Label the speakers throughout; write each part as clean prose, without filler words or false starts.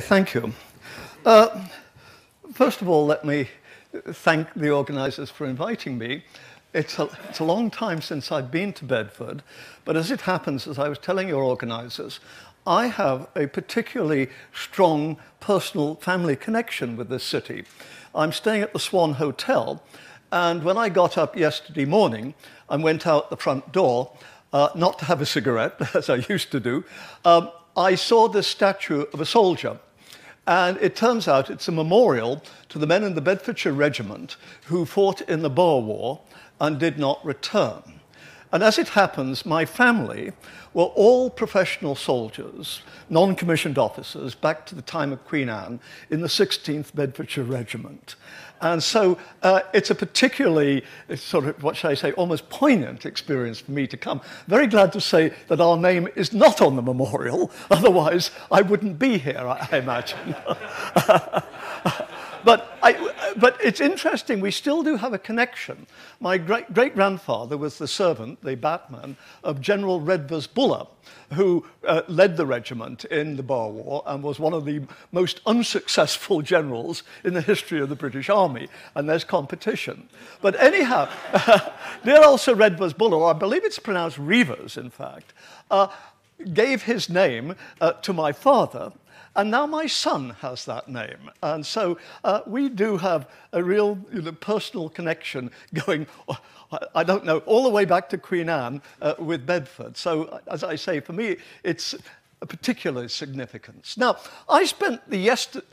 Speaker 1: Thank you. First of all, let me thank the organisers for inviting me. It's a long time since I've been to Bedford, but as it happens, as I was telling your organisers, I have a particularly strong personal family connection with this city. I'm staying at the Swan Hotel, and when I got up yesterday morning and went out the front door, not to have a cigarette, as I used to do, I saw this statue of a soldier. And it turns out it's a memorial to the men in the Bedfordshire Regiment who fought in the Boer War and did not return. And as it happens, my family were all professional soldiers, non-commissioned officers, back to the time of Queen Anne in the 16th Bedfordshire Regiment. And so it's a particularly, sort of, what shall I say, almost poignant experience for me to come. Very glad to say that our name is not on the memorial, otherwise I wouldn't be here, I imagine. But it's interesting, we still do have a connection. My great-grandfather was the servant, the batman, of General Redvers Buller, who led the regiment in the Boer War and was one of the most unsuccessful generals in the history of the British Army, and there's competition. But anyhow, dear old Sir Redvers Buller, or I believe it's pronounced Reavers, in fact, gave his name to my father, and now my son has that name. And so we do have a real personal connection going, I don't know, all the way back to Queen Anne with Bedford. So, as I say, for me, it's a particular significance. Now, I spent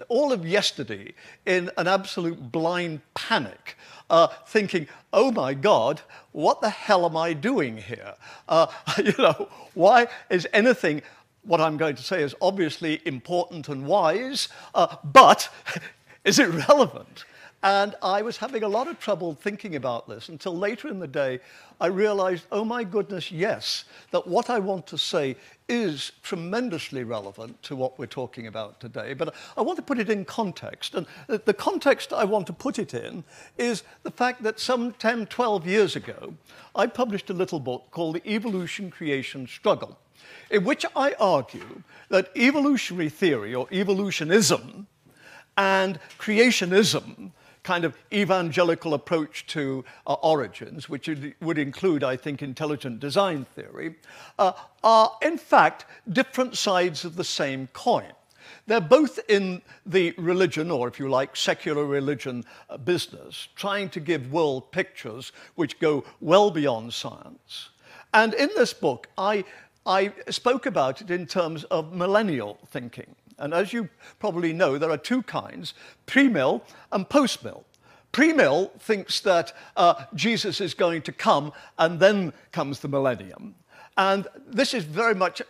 Speaker 1: all of yesterday in an absolute blind panic, thinking, oh my God, what the hell am I doing here? Why is anything... What I'm going to say is obviously important and wise, but is it relevant? And I was having a lot of trouble thinking about this until later in the day I realized, oh my goodness, yes, that what I want to say is tremendously relevant to what we're talking about today. But I want to put it in context. And the context I want to put it in is the fact that some 10, 12 years ago, I published a little book called The Evolution-Creation Struggle, in which I argue that evolutionary theory, or evolutionism, and creationism, kind of evangelical approach to origins, which would include, I think, intelligent design theory, are in fact different sides of the same coin. They're both in the religion, or if you like, secular religion business, trying to give world pictures which go well beyond science. And in this book, I spoke about it in terms of millennial thinking. And as you probably know, there are two kinds, pre-mill and post-mill. Pre-mill thinks that Jesus is going to come, and then comes the millennium. And this is very much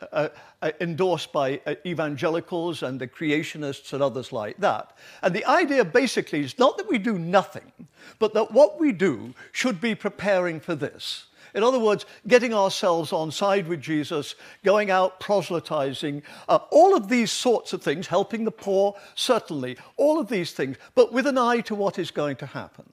Speaker 1: endorsed by evangelicals and the creationists and others like that. And the idea basically is not that we do nothing, but that what we do should be preparing for this. In other words, getting ourselves on side with Jesus, going out proselytizing, all of these sorts of things, helping the poor, certainly, all of these things, but with an eye to what is going to happen.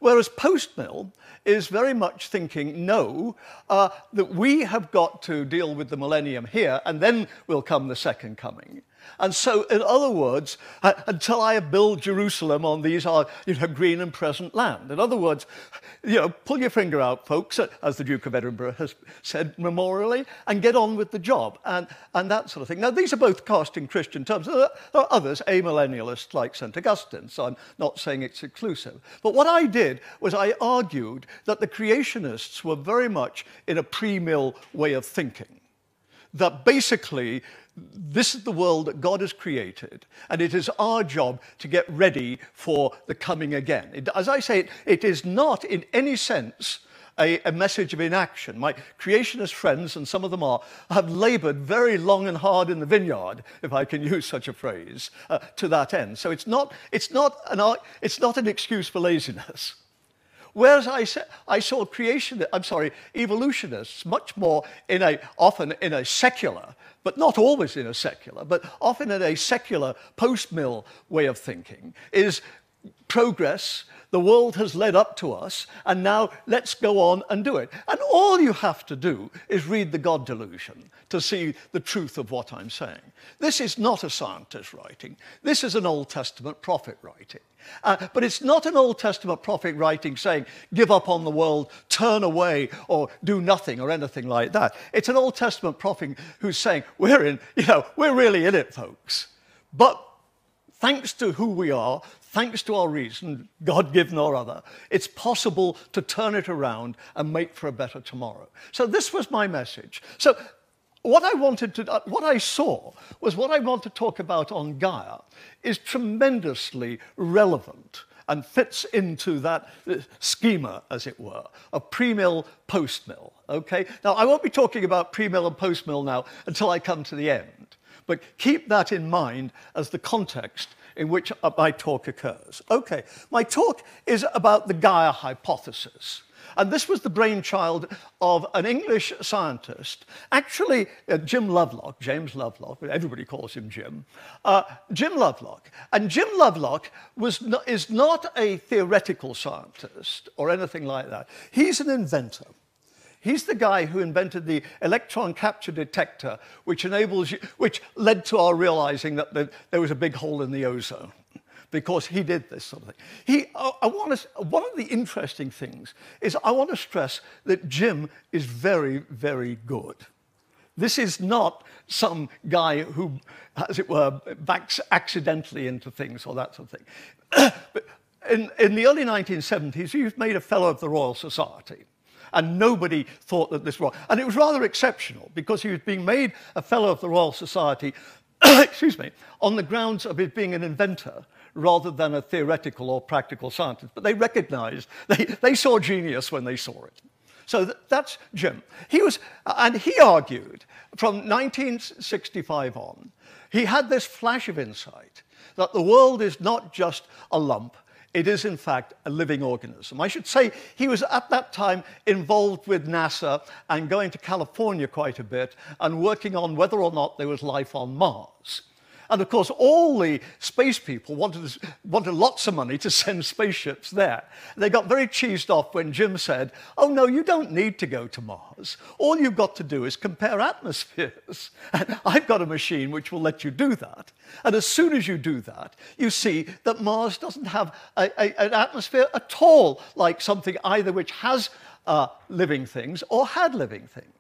Speaker 1: Whereas post-mill is very much thinking, no, that we have got to deal with the millennium here, and then will come the second coming. And so, in other words, until I build Jerusalem on these green and present land. In other words, pull your finger out, folks, as the Duke of Edinburgh has said memorially, and get on with the job, and that sort of thing. Now, these are both cast in Christian terms. There are others, amillennialists like St. Augustine, so I'm not saying it's exclusive. But what I did was I argued that the creationists were very much in a pre-mill way of thinking. That basically, this is the world that God has created, and it is our job to get ready for the coming again. As I say, it is not in any sense a message of inaction. My creationist friends, and some of them have labored very long and hard in the vineyard, if I can use such a phrase, to that end. So it's not an excuse for laziness. Whereas I saw evolutionists much more often in a secular, but not always in a secular, but often in a secular post-mill way of thinking, is progress, the world has led up to us, and now let's go on and do it. And all you have to do is read the God Delusion to see the truth of what I'm saying. This is not a scientist writing. This is an Old Testament prophet writing. But it's not an Old Testament prophet writing saying, give up on the world, turn away, or do nothing, or anything like that. It's an Old Testament prophet who's saying, we're really in it, folks. But thanks to who we are, thanks to our reason, God-given or other, it's possible to turn it around and make for a better tomorrow. So this was my message. So what I saw was what I want to talk about on Gaia is tremendously relevant and fits into that schema, as it were, of pre-mill, post-mill, okay? Now, I won't be talking about pre-mill and post-mill now until I come to the end, but keep that in mind as the context in which my talk occurs. Okay, my talk is about the Gaia hypothesis. And this was the brainchild of an English scientist, actually James Lovelock, but everybody calls him Jim, Jim Lovelock. And Jim Lovelock is not a theoretical scientist or anything like that. He's an inventor. He's the guy who invented the electron capture detector, which led to our realizing that there was a big hole in the ozone, because he did this sort of thing. One of the interesting things is I want to stress that Jim is very, very good. This is not some guy who, as it were, backs accidentally into things or that sort of thing. But in the early 1970s, he was made a Fellow of the Royal Society. And nobody thought that this was wrong. And it was rather exceptional, because he was being made a Fellow of the Royal Society, excuse me, on the grounds of his being an inventor rather than a theoretical or practical scientist. But they recognized, they saw genius when they saw it. So that's Jim. He argued from 1965 on, he had this flash of insight that the world is not just a lump, it is, in fact, a living organism. I should say he was, at that time, involved with NASA and going to California quite a bit and working on whether or not there was life on Mars. And, of course, all the space people wanted lots of money to send spaceships there. They got very cheesed off when Jim said, oh, no, you don't need to go to Mars. All you've got to do is compare atmospheres. And I've got a machine which will let you do that. And as soon as you do that, you see that Mars doesn't have an atmosphere at all like something either which has living things or had living things.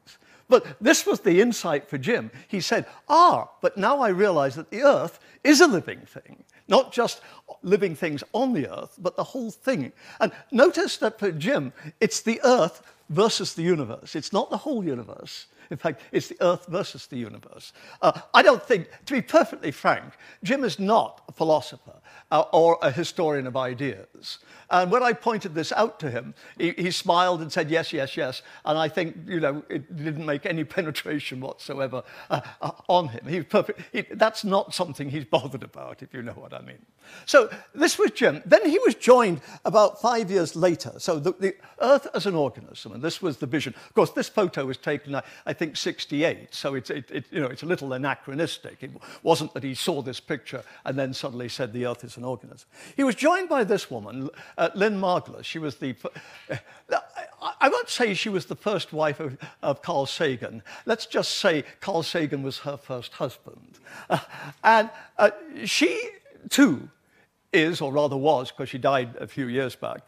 Speaker 1: But this was the insight for Jim. He said, but now I realize that the Earth is a living thing, not just living things on the Earth, but the whole thing. And notice that for Jim, it's the Earth versus the universe. It's not the whole universe. In fact, it's the Earth versus the universe. I don't think, to be perfectly frank, Jim is not a philosopher or a historian of ideas. And when I pointed this out to him, he smiled and said, yes, yes, yes. And I think, it didn't make any penetration whatsoever on him. He was perfect. That's not something he's bothered about, if you know what I mean. So this was Jim. Then he was joined about 5 years later. So the Earth as an organism, and this was the vision. Of course, this photo was taken, I think, 68. So it's a little anachronistic. It wasn't that he saw this picture and then suddenly said the Earth is an organism. He was joined by this woman, Lynn Margulis. She was I won't say she was the first wife of Carl Sagan. Let's just say Carl Sagan was her first husband. And she, too, is, or rather was, because she died a few years back,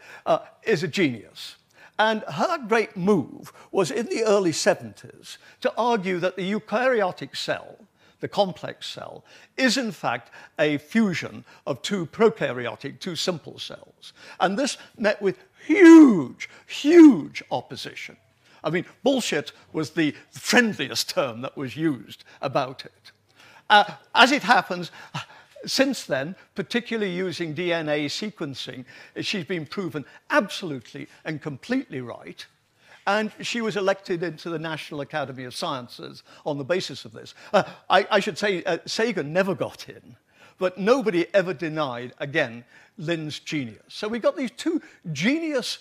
Speaker 1: is a genius. And her great move was in the early 70s to argue that the eukaryotic cell, the complex cell, is in fact a fusion of two prokaryotic, two simple cells. And this met with huge, huge opposition. I mean, bullshit was the friendliest term that was used about it. As it happens, since then, particularly using DNA sequencing, she's been proven absolutely and completely right. And she was elected into the National Academy of Sciences on the basis of this. I should say Sagan never got in, but nobody ever denied, again, Lynn's genius. So we got these two genius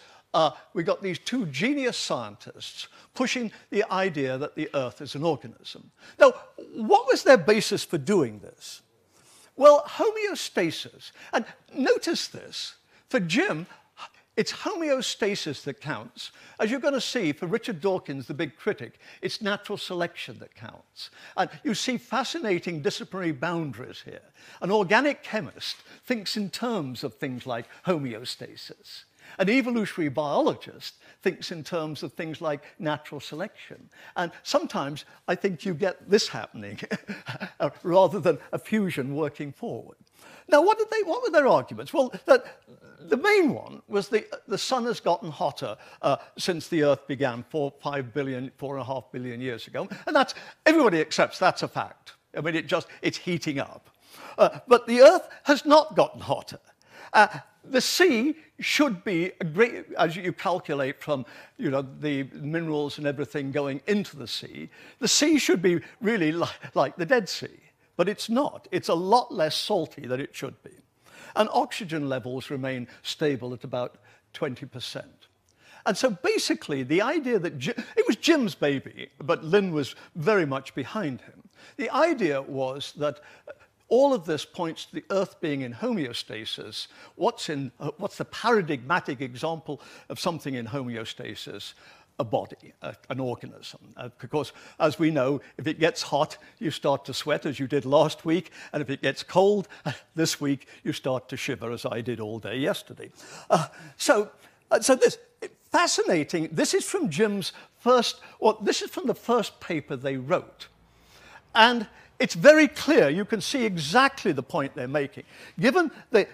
Speaker 1: scientists pushing the idea that the Earth is an organism. Now, what was their basis for doing this? Well, homeostasis. And notice this. For Jim, it's homeostasis that counts. As you're going to see, for Richard Dawkins, the big critic, it's natural selection that counts. And you see fascinating disciplinary boundaries here. An organic chemist thinks in terms of things like homeostasis. An evolutionary biologist thinks in terms of things like natural selection. And sometimes I think you get this happening rather than a fusion working forward. Now, what were their arguments? Well, the main one was the sun has gotten hotter since the Earth began 4.5 billion years ago. And everybody accepts that's a fact. I mean, it's heating up. But the Earth has not gotten hotter. The sea should be a great, as you calculate from the minerals and everything going into the sea should be really like the Dead Sea. But it's not. It's a lot less salty than it should be. And oxygen levels remain stable at about 20%. And so basically the idea that it was Jim's baby, but Lynn was very much behind him. The idea was that all of this points to the Earth being in homeostasis. What's the paradigmatic example of something in homeostasis? A body, an organism. Because, as we know, if it gets hot, you start to sweat, as you did last week, and if it gets cold, this week, you start to shiver, as I did all day yesterday. So this, fascinating, this is from Jim's this is from the first paper they wrote. And it's very clear, you can see exactly the point they're making. Given the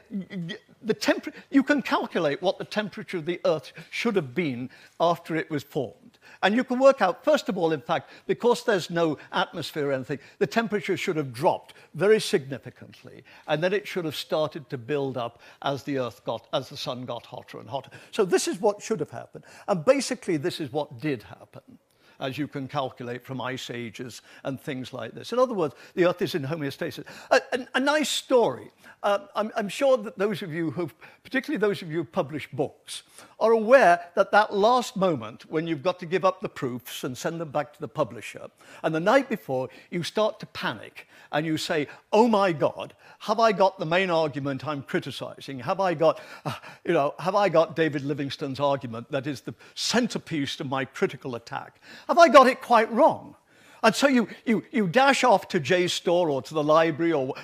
Speaker 1: temperature, you can calculate what the temperature of the Earth should have been after it was formed. And you can work out, first of all, in fact, because there's no atmosphere or anything, the temperature should have dropped very significantly. And then it should have started to build up as the sun got hotter and hotter. So this is what should have happened. And basically, this is what did happen, as you can calculate from ice ages and things like this. In other words, the Earth is in homeostasis. A nice story. I'm sure that those of you particularly those of you who publish books, are aware that that last moment when you've got to give up the proofs and send them back to the publisher, and the night before you start to panic and you say, oh my God, have I got the main argument I'm criticizing? Have I got, have I got David Livingstone's argument that is the centerpiece of my critical attack? Have I got it quite wrong? And so you dash off to Jay's store or to the library, or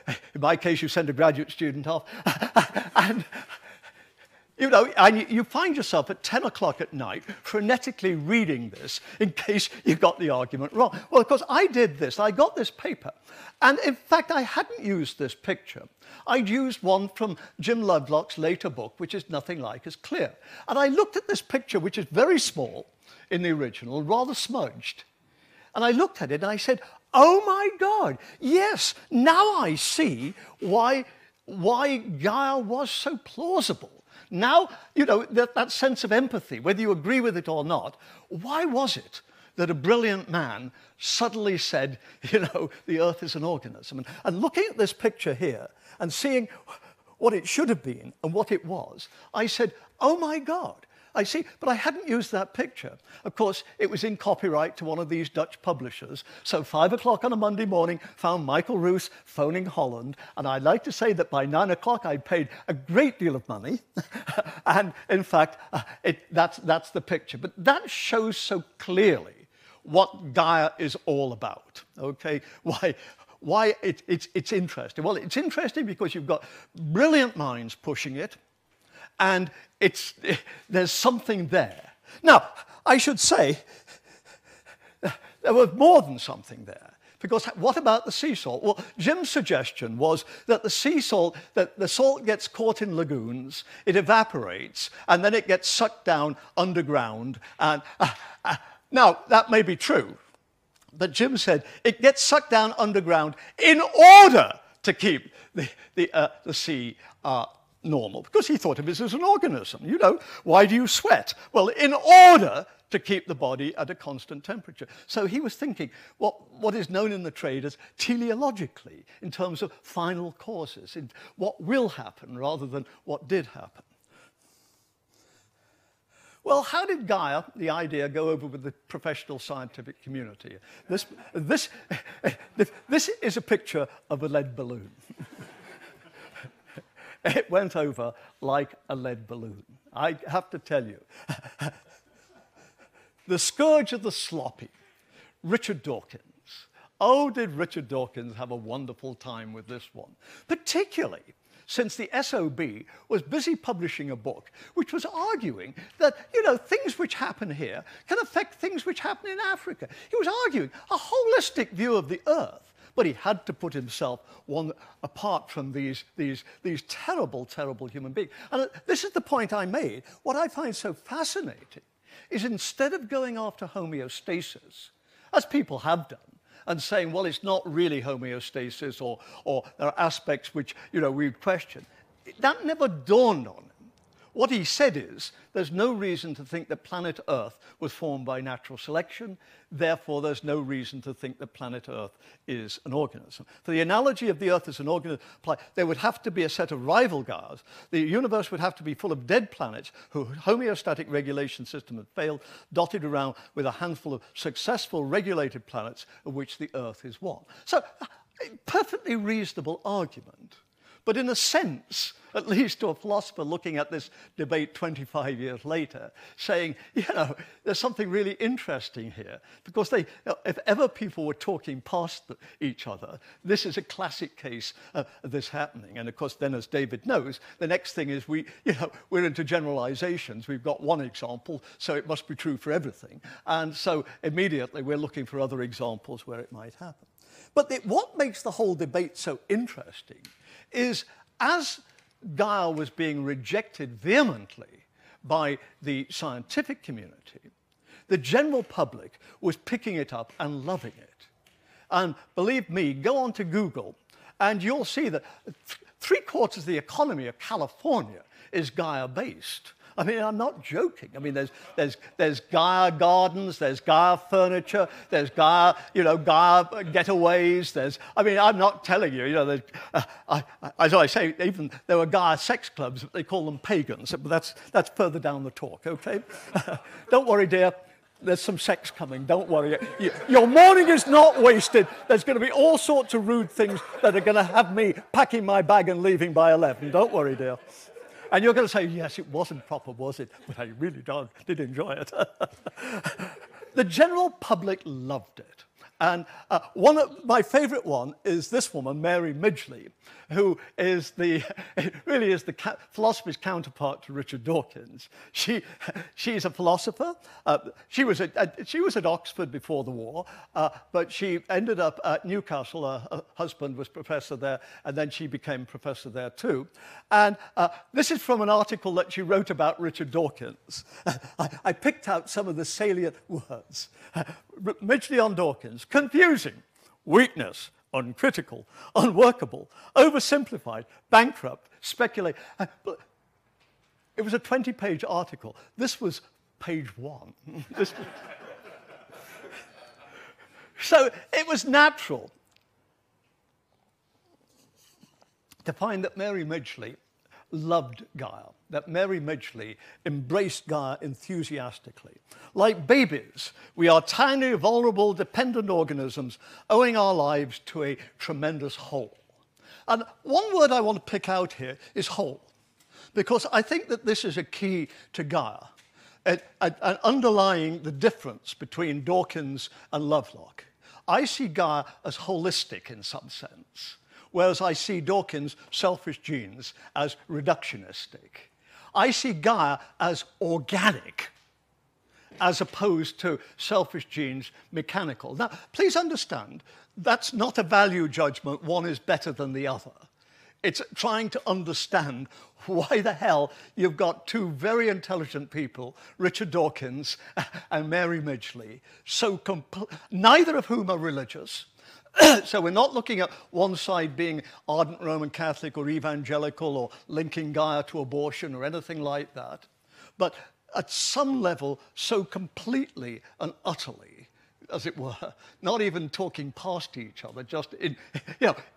Speaker 1: in my case, you send a graduate student off, and you find yourself at 10 o'clock at night frenetically reading this in case you got the argument wrong. Well, of course, I did this. I got this paper. And in fact, I hadn't used this picture. I'd used one from Jim Lovelock's later book, which is nothing like as clear. And I looked at this picture, which is very small in the original, rather smudged. And I looked at it and I said, oh my God, yes, now I see why Gaia was so plausible. Now, that sense of empathy, whether you agree with it or not, why was it that a brilliant man suddenly said, the Earth is an organism? And looking at this picture here and seeing what it should have been and what it was, I said, oh my God. I see, but I hadn't used that picture. Of course, it was in copyright to one of these Dutch publishers. So 5 o'clock on a Monday morning, found Michael Ruse phoning Holland. And I'd like to say that by 9 o'clock, I'd paid a great deal of money. And in fact, that's the picture. But that shows so clearly what Gaia is all about, okay? Why it's interesting. Well, it's interesting because you've got brilliant minds pushing it. And there's something there. Now, I should say, there was more than something there. Because what about the sea salt? Well, Jim's suggestion was that the salt gets caught in lagoons, it evaporates, and then it gets sucked down underground. And now, that may be true. But Jim said it gets sucked down underground in order to keep the sea normal, because he thought of it as an organism. Why do you sweat? Well, in order to keep the body at a constant temperature. So he was thinking what is known in the trade as teleologically, in terms of final causes, in what will happen rather than what did happen. Well, how did Gaia, the idea, go over with the professional scientific community? This is a picture of a lead balloon. It went over like a lead balloon. I have to tell you. The scourge of the sloppy, Richard Dawkins. Oh, did Richard Dawkins have a wonderful time with this one, particularly since the SOB was busy publishing a book which was arguing that, things which happen here can affect things which happen in Africa. He was arguing a holistic view of the Earth, but he had to put himself one apart from these terrible, terrible human beings. And this is the point I made. What I find so fascinating is instead of going after homeostasis, as people have done, and saying, well, it's not really homeostasis, or there are aspects which, we question. That never dawned on him. What he said is, there's no reason to think that planet Earth was formed by natural selection, therefore there's no reason to think that planet Earth is an organism. For the analogy of the Earth as an organism, there would have to be a set of rival Gaias. The universe would have to be full of dead planets whose homeostatic regulation system had failed, dotted around with a handful of successful regulated planets, of which the Earth is one. So, a perfectly reasonable argument. But in a sense, at least to a philosopher looking at this debate 25 years later, saying, there's something really interesting here. Because if ever people were talking past each other, this is a classic case of this happening. And of course, then as David knows, the next thing is we're into generalizations. We've got one example, so it must be true for everything. And so immediately we're looking for other examples where it might happen. But what makes the whole debate so interesting is as Gaia was being rejected vehemently by the scientific community, the general public was picking it up and loving it. And believe me, go on to Google and you'll see that 3/4 of the economy of California is Gaia-based. I mean, I'm not joking. I mean, there's Gaia gardens, there's Gaia furniture, there's Gaia, Gaia getaways. I'm not telling you, as I say, even there were Gaia sex clubs, but they call them pagans. But that's further down the talk, okay? Don't worry, dear. There's some sex coming. Don't worry. Your morning is not wasted. There's going to be all sorts of rude things that are going to have me packing my bag and leaving by 11. Don't worry, dear. And you're going to say, yes, it wasn't proper, was it? But I really did enjoy it. The general public loved it. And my favorite one is this woman, Mary Midgley, who is really is the philosopher's counterpart to Richard Dawkins. She's a philosopher. She was at Oxford before the war, but she ended up at Newcastle. Her husband was professor there, and then she became professor there too. And this is from an article that she wrote about Richard Dawkins. I picked out some of the salient words. Midgley on Dawkins: confusing, weakness, uncritical, unworkable, oversimplified, bankrupt, speculate. It was a 20-page article. This was page 1. So it was natural to find that Mary Midgley loved Gaia, that Mary Midgley embraced Gaia enthusiastically. Like babies, we are tiny, vulnerable, dependent organisms owing our lives to a tremendous whole. And one word I want to pick out here is whole, because I think that this is a key to Gaia, and underlying the difference between Dawkins and Lovelock. I see Gaia as holistic in some sense, whereas I see Dawkins' selfish genes as reductionistic. I see Gaia as organic, as opposed to selfish genes mechanical. Now, please understand, that's not a value judgment, one is better than the other. It's trying to understand why the hell you've got two very intelligent people, Richard Dawkins and Mary Midgley, neither of whom are religious. So we're not looking at one side being ardent Roman Catholic or evangelical or linking Gaia to abortion or anything like that, but at some level so completely and utterly, as it were, not even talking past each other, just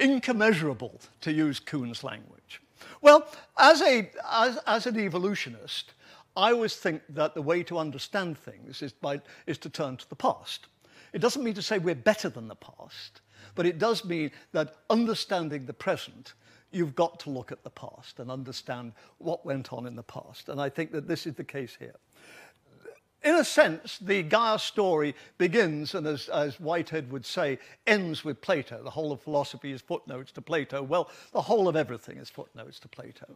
Speaker 1: incommensurable, to use Kuhn's language. Well, as an evolutionist, I always think that the way to understand things is to turn to the past. It doesn't mean to say we're better than the past, but it does mean that understanding the present, you've got to look at the past and understand what went on in the past. And I think that this is the case here. In a sense, the Gaia story begins, and as Whitehead would say, ends with Plato. The whole of philosophy is footnotes to Plato. Well, the whole of everything is footnotes to Plato.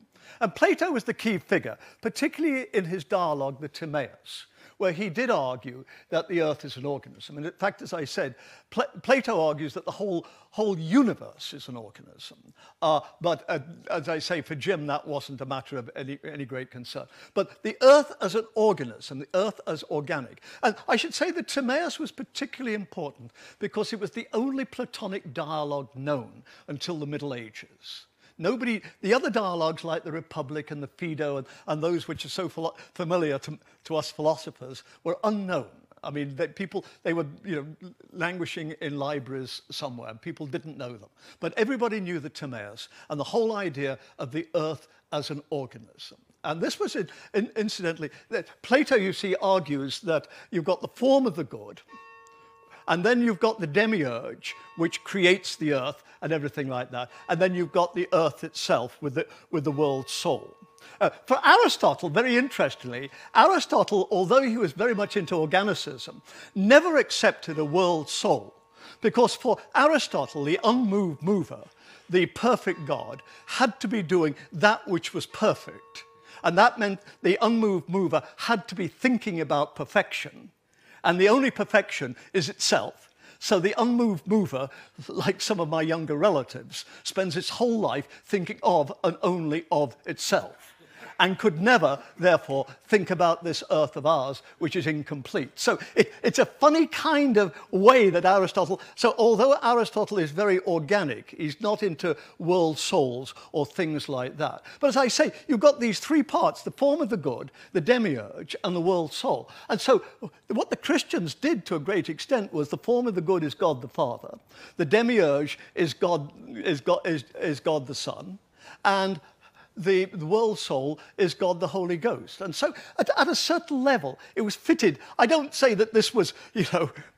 Speaker 1: And Plato was the key figure, particularly in his dialogue, the Timaeus, where he did argue that the Earth is an organism. And in fact, as I said, Plato argues that the whole universe is an organism. But as I say, for Jim, that wasn't a matter of any great concern. But the Earth as an organism, the Earth as organic. And I should say that Timaeus was particularly important because it was the only Platonic dialogue known until the Middle Ages. The other dialogues like the Republic and the Phaedo and those which are so familiar to us philosophers were unknown. I mean, they were languishing in libraries somewhere, and people didn't know them. But everybody knew the Timaeus and the whole idea of the Earth as an organism. And this was, incidentally, that Plato, you see, argues that you've got the form of the good, and then you've got the demiurge, which creates the earth and everything like that. And then you've got the earth itself with the world soul. For Aristotle, very interestingly, Aristotle, although he was very much into organicism, never accepted a world soul. Because for Aristotle, the unmoved mover, the perfect God, had to be doing that which was perfect. And that meant the unmoved mover had to be thinking about perfection. And the only perfection is itself. So the unmoved mover, like some of my younger relatives, spends its whole life thinking of and only of itself, and could never, therefore, think about this earth of ours, which is incomplete. So it's a funny kind of way that Aristotle... So although Aristotle is very organic, he's not into world souls or things like that. But as I say, you've got these three parts, the form of the good, the demiurge, and the world soul. And so what the Christians did to a great extent was the form of the good is God the Father, the demiurge is God the Son, and the world soul is God the Holy Ghost. And so at a certain level, it was fitted. I don't say that this was,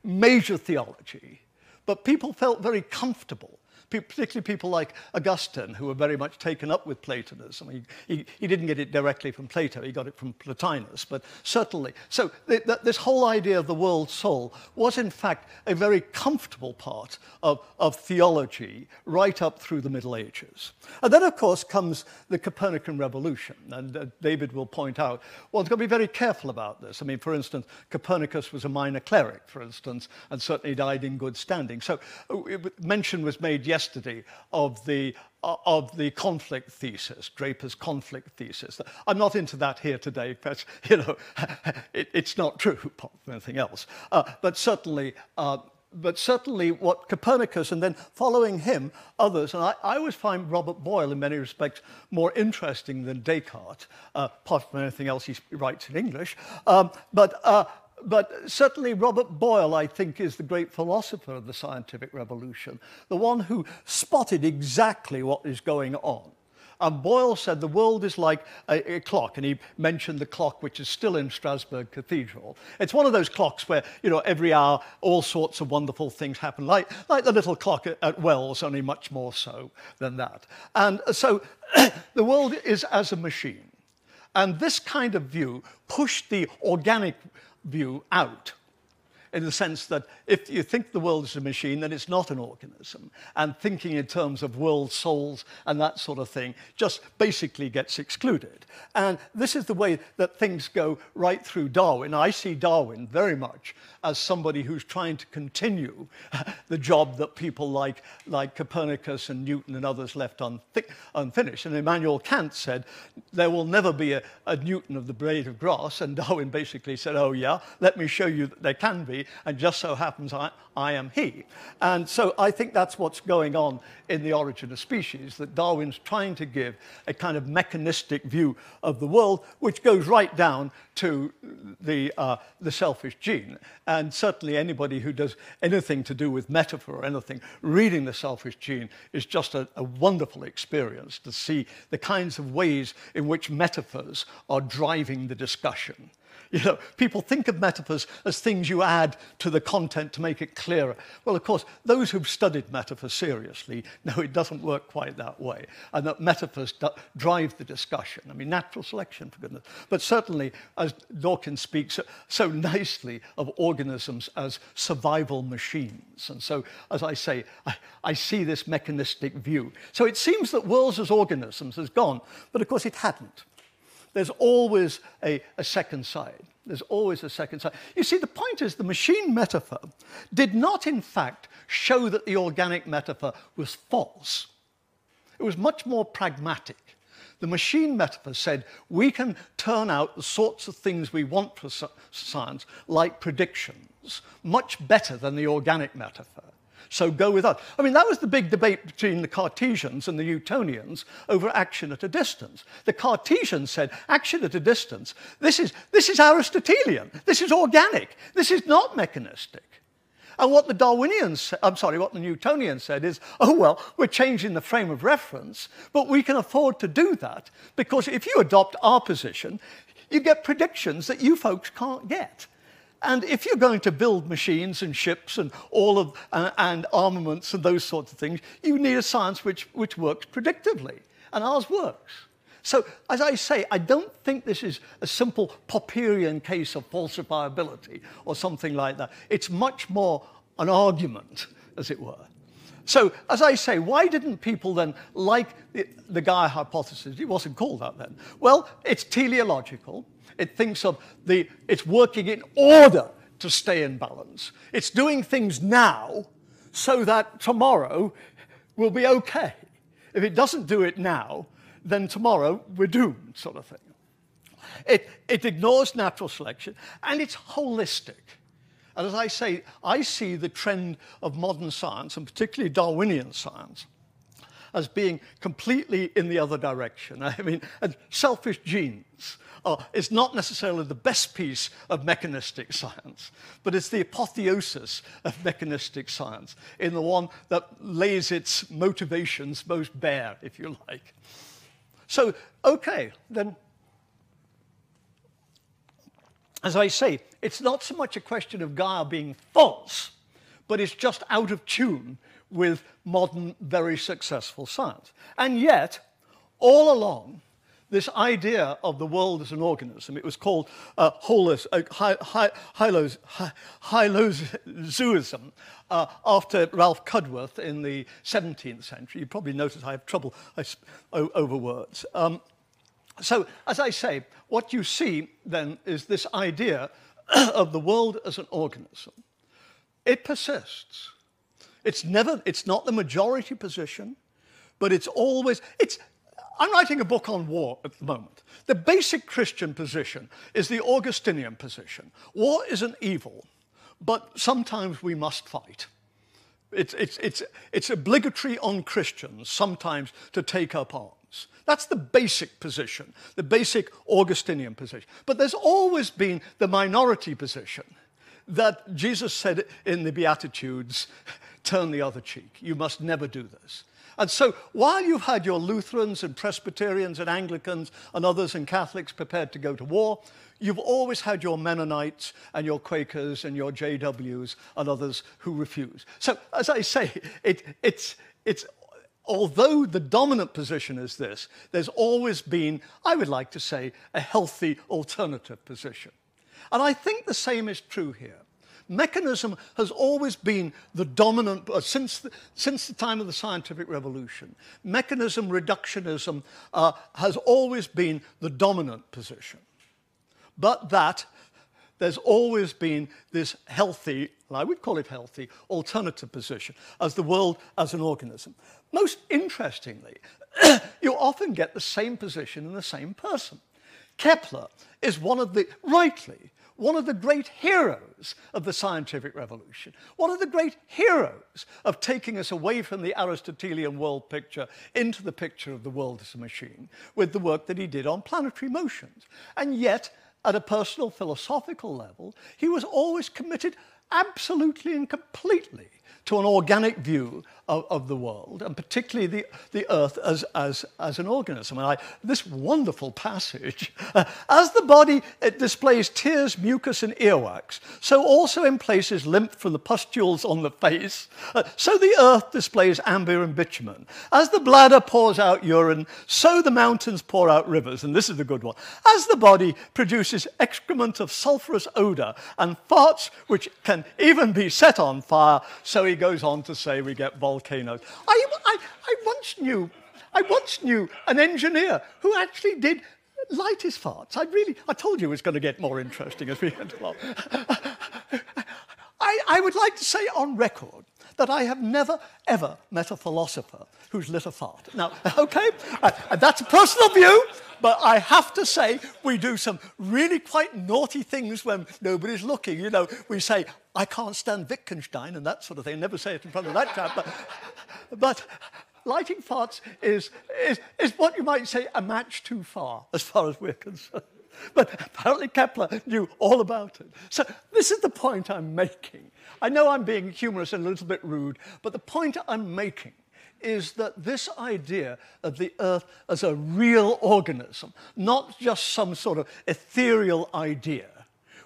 Speaker 1: major theology, but people felt very comfortable, particularly people like Augustine, who were very much taken up with Platonism. He didn't get it directly from Plato, he got it from Plotinus, but certainly. So this whole idea of the world soul was in fact a very comfortable part of theology right up through the Middle Ages. And then, of course, comes the Copernican revolution. And David will point out, well, it's got to be very careful about this. I mean, for instance, Copernicus was a minor cleric, for instance, and certainly died in good standing. So mention was made yesterday of the conflict thesis, Draper's conflict thesis. I'm not into that here today, but it's not true, apart from anything else. But certainly what Copernicus, and then following him, others, and I always find Robert Boyle in many respects more interesting than Descartes, apart from anything else he writes in English. But certainly Robert Boyle, I think, is the great philosopher of the scientific revolution, the one who spotted exactly what is going on. And Boyle said the world is like a clock, and he mentioned the clock which is still in Strasbourg Cathedral. It's one of those clocks where, every hour all sorts of wonderful things happen, like the little clock at Wells, only much more so than that. And so the world is as a machine. And this kind of view pushed the organic view out, in the sense that if you think the world is a machine, then it's not an organism. And thinking in terms of world souls and that sort of thing just basically gets excluded. And this is the way that things go right through Darwin. I see Darwin very much as somebody who's trying to continue the job that people like Copernicus and Newton and others left unfinished. And Immanuel Kant said, there will never be a Newton of the blade of grass. And Darwin basically said, oh yeah, let me show you that there can be. me, and just so happens I am he. And so I think that's what's going on in The Origin of Species, that Darwin's trying to give a kind of mechanistic view of the world, which goes right down to the selfish gene. And certainly anybody who does anything to do with metaphor or anything, reading the selfish gene is just a wonderful experience to see the kinds of ways in which metaphors are driving the discussion. You know, people think of metaphors as things you add to the content to make it clearer. Well, of course, those who've studied metaphor seriously know it doesn't work quite that way, and that metaphors drive the discussion. I mean, natural selection, for goodness. But certainly, as Dawkins speaks so nicely of organisms as survival machines. And so, as I say, I see this mechanistic view. So it seems that worlds as organisms has gone, but of course it hadn't. There's always a second side. There's always a second side. You see, the point is the machine metaphor did not, in fact, show that the organic metaphor was false. It was much more pragmatic. The machine metaphor said, we can turn out the sorts of things we want for science, like predictions, much better than the organic metaphor. So go with us. I mean, that was the big debate between the Cartesians and the Newtonians over action at a distance. The Cartesians said, action at a distance, this is Aristotelian, this is organic, this is not mechanistic. And what the Newtonians said is, oh, well, we're changing the frame of reference, but we can afford to do that because if you adopt our position, you get predictions that you folks can't get. And if you're going to build machines and ships and and armaments and those sorts of things, you need a science which works predictively, and ours works. So, as I say, I don't think this is a simple Popperian case of falsifiability or something like that. It's much more an argument, as it were. So, as I say, why didn't people then like the Gaia hypothesis? It wasn't called that then. Well, it's teleological. It thinks of it's working in order to stay in balance. It's doing things now so that tomorrow will be okay. If it doesn't do it now, then tomorrow we're doomed, sort of thing. It ignores natural selection, and it's holistic. And as I say, I see the trend of modern science, and particularly Darwinian science, as being completely in the other direction. I mean, and selfish genes is not necessarily the best piece of mechanistic science, but it's the apotheosis of mechanistic science, in the one that lays its motivations most bare, if you like. So, okay, then, as I say, it's not so much a question of Gaia being false, but it's just out of tune with modern, very successful science. And yet, all along, this idea of the world as an organism, it was called hylozoism after Ralph Cudworth in the 17th century. You probably notice I have trouble over words. So, as I say, what you see then is this idea of the world as an organism. It persists. It's not the majority position, but it's always, I'm writing a book on war at the moment. The basic Christian position is the Augustinian position. War isn't evil, but sometimes we must fight. It's obligatory on Christians sometimes to take up arms. That's the basic position, the basic Augustinian position. But there's always been the minority position that Jesus said in the Beatitudes, turn the other cheek. You must never do this. And so while you've had your Lutherans and Presbyterians and Anglicans and others and Catholics prepared to go to war, you've always had your Mennonites and your Quakers and your JWs and others who refuse. So as I say, it's although the dominant position is this, there's always been, I would like to say, a healthy alternative position. And I think the same is true here. Mechanism has always been the dominant, since the time of the scientific revolution. Mechanism, reductionism has always been the dominant position. But that there's always been this healthy, and I would call it healthy, alternative position as the world as an organism. Most interestingly, you often get the same position in the same person. Kepler is rightly, one of the great heroes of the scientific revolution, one of the great heroes of taking us away from the Aristotelian world picture into the picture of the world as a machine, with the work that he did on planetary motions. And yet, at a personal philosophical level, he was always committed absolutely and completely to an organic view of the world, and particularly the Earth as an organism. And this wonderful passage, as the body it displays tears, mucus, and earwax, so also in places lymph from the pustules on the face, so the Earth displays amber and bitumen. As the bladder pours out urine, so the mountains pour out rivers. And this is the good one. As the body produces excrement of sulphurous odor and farts which can even be set on fire, so he goes on to say we get volcanoes. I once knew an engineer who actually did light his farts. I told you it was going to get more interesting as we went along. I would like to say on record that I have never, ever met a philosopher who's lit a fart. Now, okay, that's a personal view, but I have to say we do some really quite naughty things when nobody's looking. You know, we say, I can't stand Wittgenstein and that sort of thing. Never say it in front of that chap, but lighting farts is what you might say a match too far, as far as we're concerned. But apparently Kepler knew all about it. So this is the point I'm making. I know I'm being humorous and a little bit rude, but the point I'm making is that this idea of the Earth as a real organism, not just some sort of ethereal idea,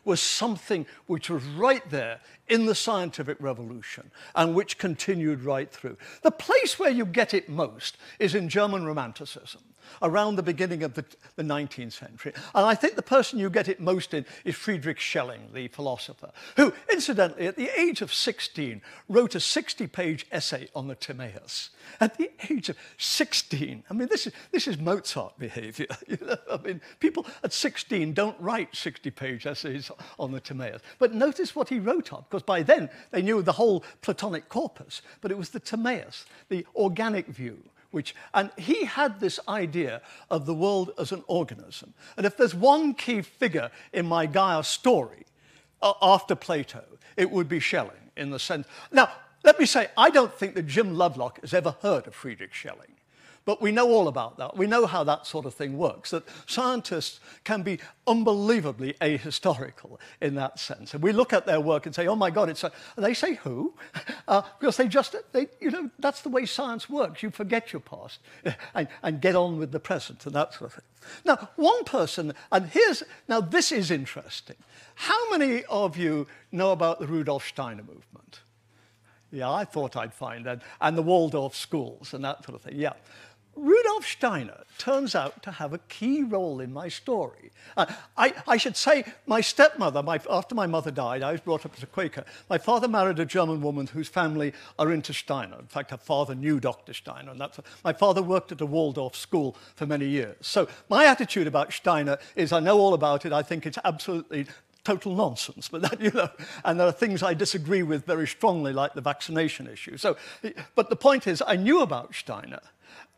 Speaker 1: was something which was right there in the scientific revolution and which continued right through. The place where you get it most is in German Romanticism, around the beginning of the 19th century. And I think the person you get it most in is Friedrich Schelling, the philosopher, who, incidentally, at the age of 16, wrote a 60-page essay on the Timaeus. At the age of 16, I mean, this is Mozart behavior. You know? I mean, people at 16 don't write 60-page essays on the Timaeus. But notice what he wrote on, because by then they knew the whole Platonic corpus, but it was the Timaeus, the organic view. And he had this idea of the world as an organism. And if there's one key figure in my Gaia story after Plato, it would be Schelling in the sense. Now, let me say, I don't think that Jim Lovelock has ever heard of Friedrich Schelling. But we know all about that. We know how that sort of thing works, that scientists can be unbelievably ahistorical in that sense. And we look at their work and say, oh my God, and they say who? Because you know, that's the way science works. You forget your past and get on with the present and that sort of thing. Now, one person, now this is interesting. How many of you know about the Rudolf Steiner movement? Yeah, I thought I'd find that. And the Waldorf schools and that sort of thing, yeah. Rudolf Steiner turns out to have a key role in my story. I should say my stepmother, after my mother died, I was brought up as a Quaker. My father married a German woman whose family are into Steiner. In fact, her father knew Dr. Steiner. And my father worked at a Waldorf school for many years. So my attitude about Steiner is I know all about it. I think it's absolutely total nonsense, but that, you know, and there are things I disagree with very strongly, like the vaccination issue. But the point is, I knew about Steiner,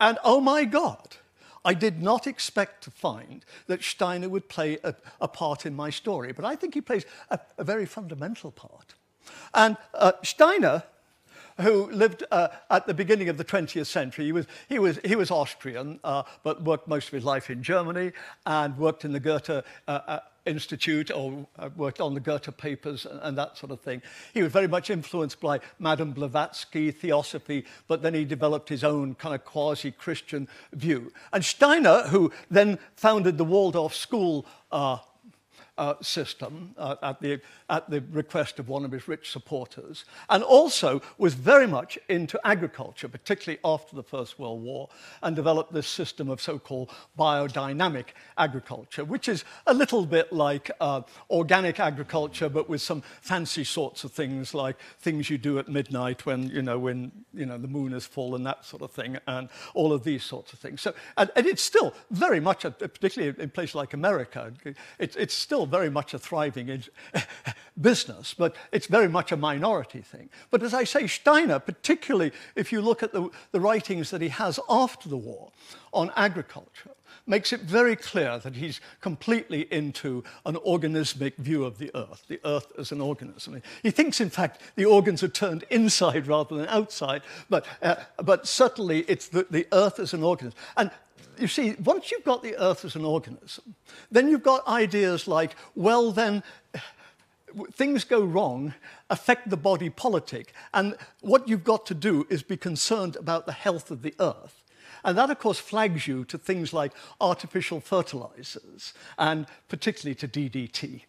Speaker 1: and oh my God, I did not expect to find that Steiner would play a part in my story, but I think he plays a very fundamental part. And Steiner, who lived at the beginning of the 20th century, he was Austrian, but worked most of his life in Germany and worked in the Goethe Institute, or worked on the Goethe papers and that sort of thing. He was very much influenced by Madame Blavatsky, theosophy, but then he developed his own kind of quasi-Christian view. And Steiner, who then founded the Waldorf school system at the request of one of his rich supporters, and also was very much into agriculture, particularly after the First World War, and developed this system of so-called biodynamic agriculture, which is a little bit like organic agriculture, but with some fancy sorts of things, like things you do at midnight when the moon is full and that sort of thing, and all of these sorts of things. So, and it's still very much, particularly in places like America, it's still very much a thriving business, but it's very much a minority thing. But as I say, Steiner, particularly if you look at the writings that he has after the war on agriculture, makes it very clear that he's completely into an organismic view of the Earth as an organism. He thinks, in fact, the organs are turned inside rather than outside, but certainly it's the Earth as an organism. And you see, once you've got the Earth as an organism, then you've got ideas like, well, then things go wrong, affect the body politic, and what you've got to do is be concerned about the health of the Earth. And that, of course, flags you to things like artificial fertilizers, and particularly to DDT.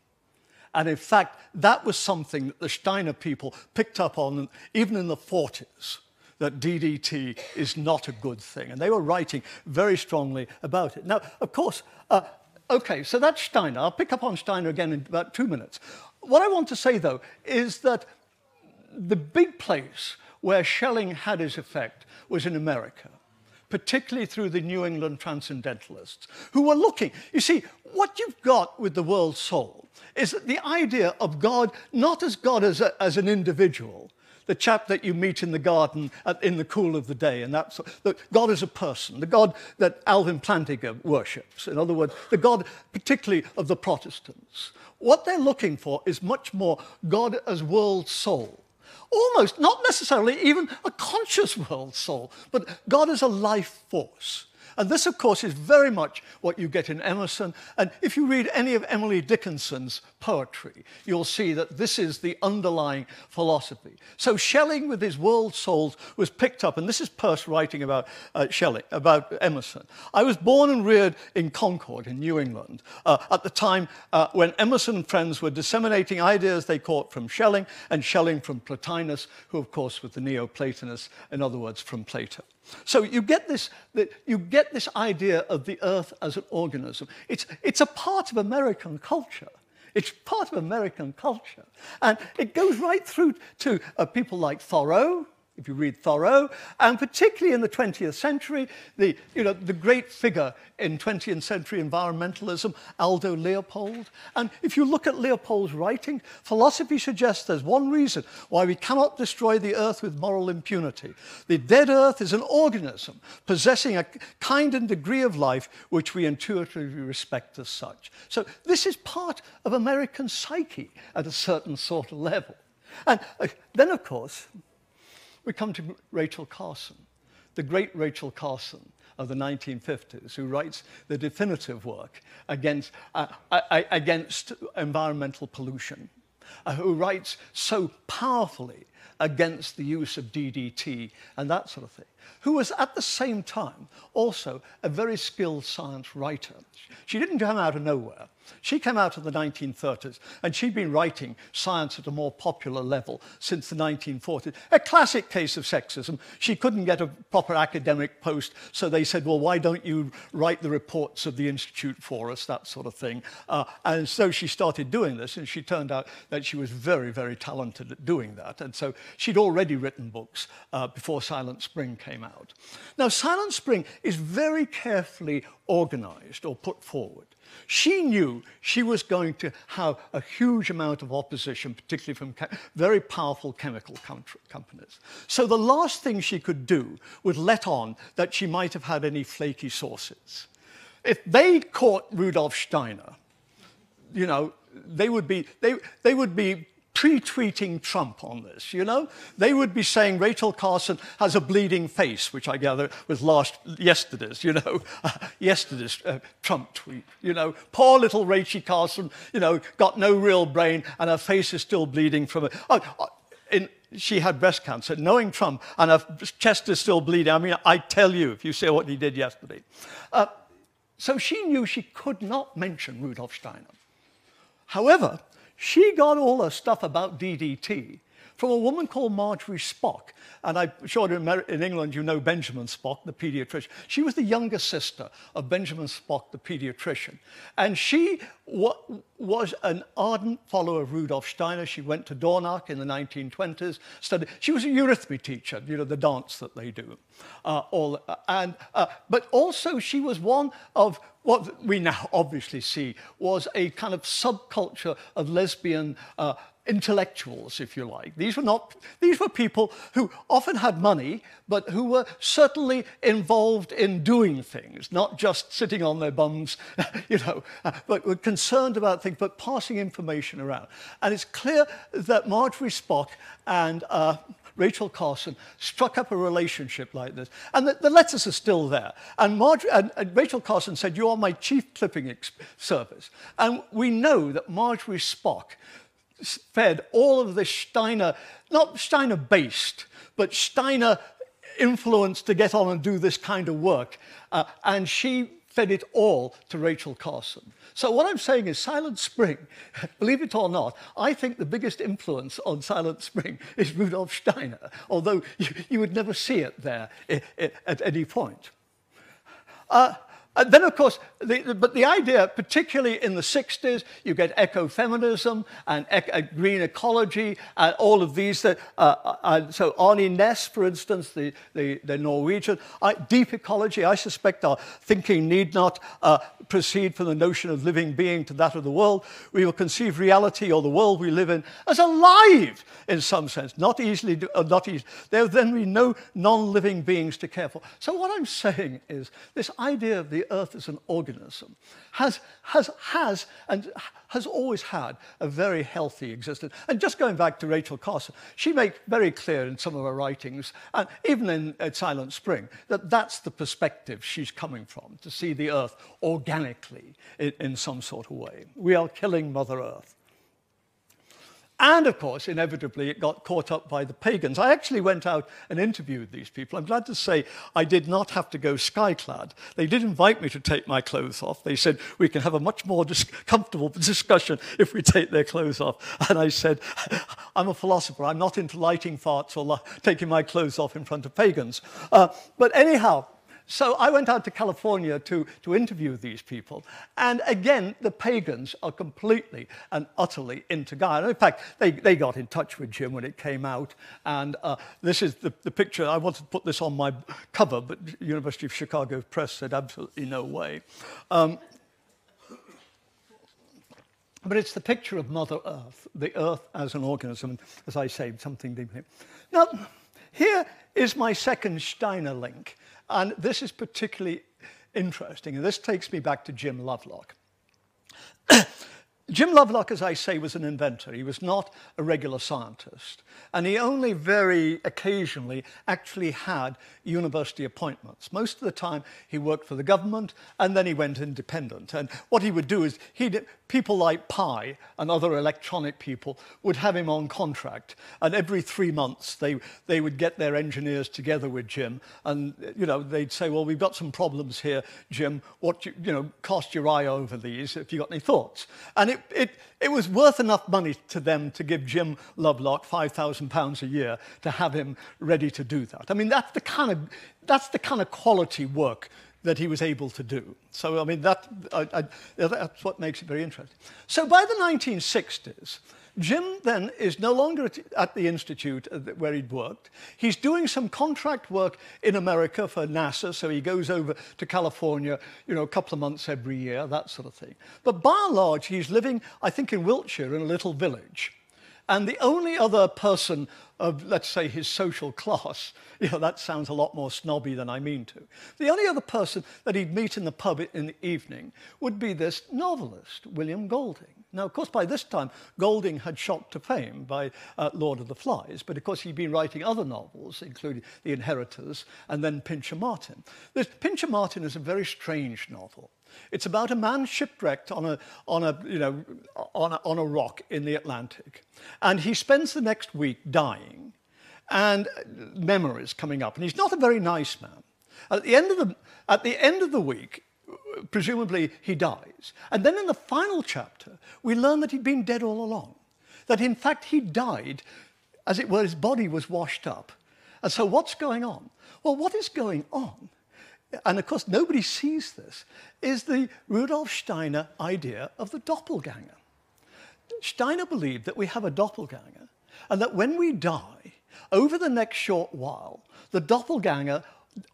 Speaker 1: And in fact, that was something that the Steiner people picked up on even in the 40s, that DDT is not a good thing. And they were writing very strongly about it. Now, of course, okay, so that's Steiner. I'll pick up on Steiner again in about 2 minutes. What I want to say, though, is that the big place where Schelling had his effect was in America, particularly through the New England transcendentalists, who were looking. You see, what you've got with the world soul is that the idea of God, not as God as an individual, the chap that you meet in the garden in the cool of the day, and that's God as a person, the God that Alvin Plantinga worships. In other words, the God particularly of the Protestants. What they're looking for is much more God as world soul. Almost, not necessarily even a conscious world soul, but God as a life force. And this, of course, is very much what you get in Emerson. And if you read any of Emily Dickinson's poetry, you'll see that this is the underlying philosophy. So Schelling, with his world souls, was picked up, and this is Peirce writing about Schelling, about Emerson. I was born and reared in Concord, in New England, at the time when Emerson and friends were disseminating ideas they caught from Schelling, and Schelling from Plotinus, who, of course, was the Neoplatonists, in other words, from Plato. So you get this idea of the Earth as an organism. It's a part of American culture. It's part of American culture. And it goes right through to people like Thoreau, if you read Thoreau, and particularly in the 20th century, the great figure in 20th century environmentalism, Aldo Leopold. And if you look at Leopold's writing, philosophy suggests there's one reason why we cannot destroy the Earth with moral impunity. The dead Earth is an organism possessing a kind and degree of life which we intuitively respect as such. So this is part of American psyche at a certain sort of level. And then, of course, we come to Rachel Carson, the great Rachel Carson of the 1950s, who writes the definitive work against environmental pollution, who writes so powerfully against the use of DDT and that sort of thing, who was at the same time also a very skilled science writer. She didn't come out of nowhere. She came out of the 1930s, and she'd been writing science at a more popular level since the 1940s. A classic case of sexism. She couldn't get a proper academic post, so they said, well, why don't you write the reports of the Institute for us, that sort of thing. And so she started doing this, and she turned out that she was very, very talented at doing that. And so she'd already written books before Silent Spring came out. Now, Silent Spring is very carefully organized or put forward. She knew she was going to have a huge amount of opposition, particularly from very powerful chemical companies. So the last thing she could do was let on that she might have had any flaky sources. If they caught Rudolf Steiner, you know, they would be pre-tweeting Trump on this, you know? They would be saying Rachel Carson has a bleeding face, which I gather was yesterday's Trump tweet, you know? Poor little Rachel Carson, you know, got no real brain and her face is still bleeding from it. She had breast cancer, knowing Trump, and her chest is still bleeding. I mean, I tell you, if you say what he did yesterday. So she knew she could not mention Rudolf Steiner. However, she got all her stuff about DDT from a woman called Marjorie Spock. And I'm sure in England you know Benjamin Spock, the pediatrician. She was the younger sister of Benjamin Spock, the pediatrician. And she was an ardent follower of Rudolf Steiner. She went to Dornach in the 1920s, studied. She was a eurythmy teacher, you know, the dance that they do. But also she was one of what we now obviously see was a kind of subculture of lesbian intellectuals, if you like. These were people who often had money, but who were certainly involved in doing things, not just sitting on their bums, but were concerned about things, but passing information around. And it's clear that Marjorie Spock and Rachel Carson struck up a relationship like this. And the letters are still there. And Rachel Carson said, "You are my chief clipping service." And we know that Marjorie Spock fed all of this Steiner, not Steiner-based, but Steiner influence to get on and do this kind of work. And she fed it all to Rachel Carson. So what I'm saying is Silent Spring, believe it or not, I think the biggest influence on Silent Spring is Rudolf Steiner, although you would never see it there at any point. And then, of course, but the idea, particularly in the 60s, you get ecofeminism and green ecology and all of these. So Arne Næss, for instance, the Norwegian, deep ecology, I suspect our thinking need not proceed from the notion of living being to that of the world. We will conceive reality or the world we live in as alive in some sense, not easily. There will then be no non-living beings to care for. So what I'm saying is this idea of the Earth as an organism has always had a very healthy existence. And just going back to Rachel Carson, she makes very clear in some of her writings, and even in Silent Spring, that that's the perspective she's coming from, to see the Earth organically in some sort of way. We are killing Mother Earth. And, of course, inevitably, it got caught up by the pagans. I actually went out and interviewed these people. I'm glad to say I did not have to go skyclad. They did invite me to take my clothes off. They said, we can have a much more comfortable discussion if we take their clothes off. And I said, I'm a philosopher. I'm not into lighting farts or taking my clothes off in front of pagans. But anyhow, so I went out to California to interview these people. And again, the pagans are completely and utterly into Gaia. In fact, they got in touch with Jim when it came out. And this is the picture. I wanted to put this on my cover, but University of Chicago Press said absolutely no way. But it's the picture of Mother Earth, the Earth as an organism, as I say, something deeply. Now, here is my second Steiner link. And this is particularly interesting. And this takes me back to Jim Lovelock. Jim Lovelock, as I say, was an inventor. He was not a regular scientist. And he only very occasionally actually had university appointments. Most of the time, he worked for the government, and then he went independent. And what he would do is, people like Pi and other electronic people would have him on contract. And every 3 months, they would get their engineers together with Jim. And, they'd say, well, we've got some problems here, Jim. Cast your eye over these if you've got any thoughts. And it was worth enough money to them to give Jim Lovelock £5,000 a year to have him ready to do that. I mean, that's the kind of quality work that he was able to do. So, I mean, that's what makes it very interesting. So by the 1960s, Jim then is no longer at the institute where he'd worked. He's doing some contract work in America for NASA, so he goes over to California, a couple of months every year, that sort of thing. But by and large, he's living, I think, in Wiltshire in a little village. And the only other person of, let's say, his social class, that sounds a lot more snobby than I mean to. The only other person that he'd meet in the pub in the evening would be this novelist, William Golding. Now, of course, by this time, Golding had shot to fame by Lord of the Flies, but of course he'd been writing other novels, including The Inheritors and then Pincher Martin. This Pincher Martin is a very strange novel. It's about a man shipwrecked on a rock in the Atlantic, and he spends the next week dying, and memories coming up, and he's not a very nice man. At the end of the week, presumably he dies. And then in the final chapter, we learn that he'd been dead all along. That in fact he died, as it were, his body was washed up. And so what's going on? Well, what is going on, and of course nobody sees this, is the Rudolf Steiner idea of the doppelganger. Steiner believed that we have a doppelganger, and that when we die, over the next short while, the doppelganger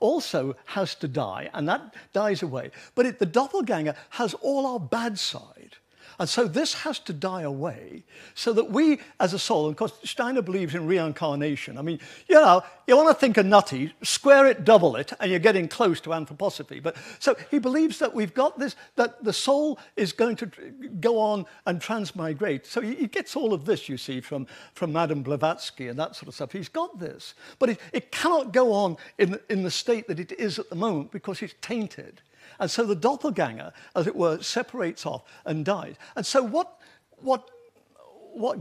Speaker 1: also has to die, and that dies away. But the doppelganger has all our bad side, And so this has to die away so that we, as a soul, and of course Steiner believes in reincarnation. I mean, you know, you want to think of nutty, square it, double it, and you're getting close to anthroposophy. But so he believes that we've got this, that the soul is going to go on and transmigrate. So he gets all of this, you see, from Madame Blavatsky and that sort of stuff. He's got this. But it cannot go on in the state that it is at the moment because it's tainted. And so the doppelganger, as it were, separates off and dies. And so what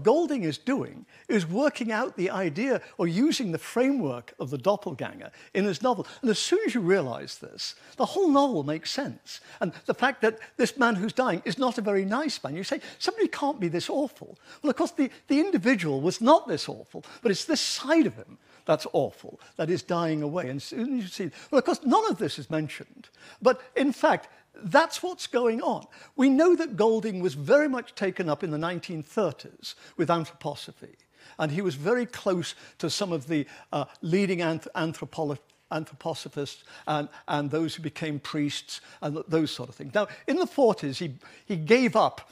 Speaker 1: Golding is doing is working out the idea or using the framework of the doppelganger in his novel. And as soon as you realize this, the whole novel makes sense. And the fact that this man who's dying is not a very nice man. You say, somebody can't be this awful. Well, of course, the individual was not this awful, but it's this side of him that's awful, that is dying away. And soon you see, well, of course, none of this is mentioned. But in fact, that's what's going on. We know that Golding was very much taken up in the 1930s with anthroposophy. And he was very close to some of the leading anthroposophists and those who became priests and those sort of things. Now, in the 40s, he gave up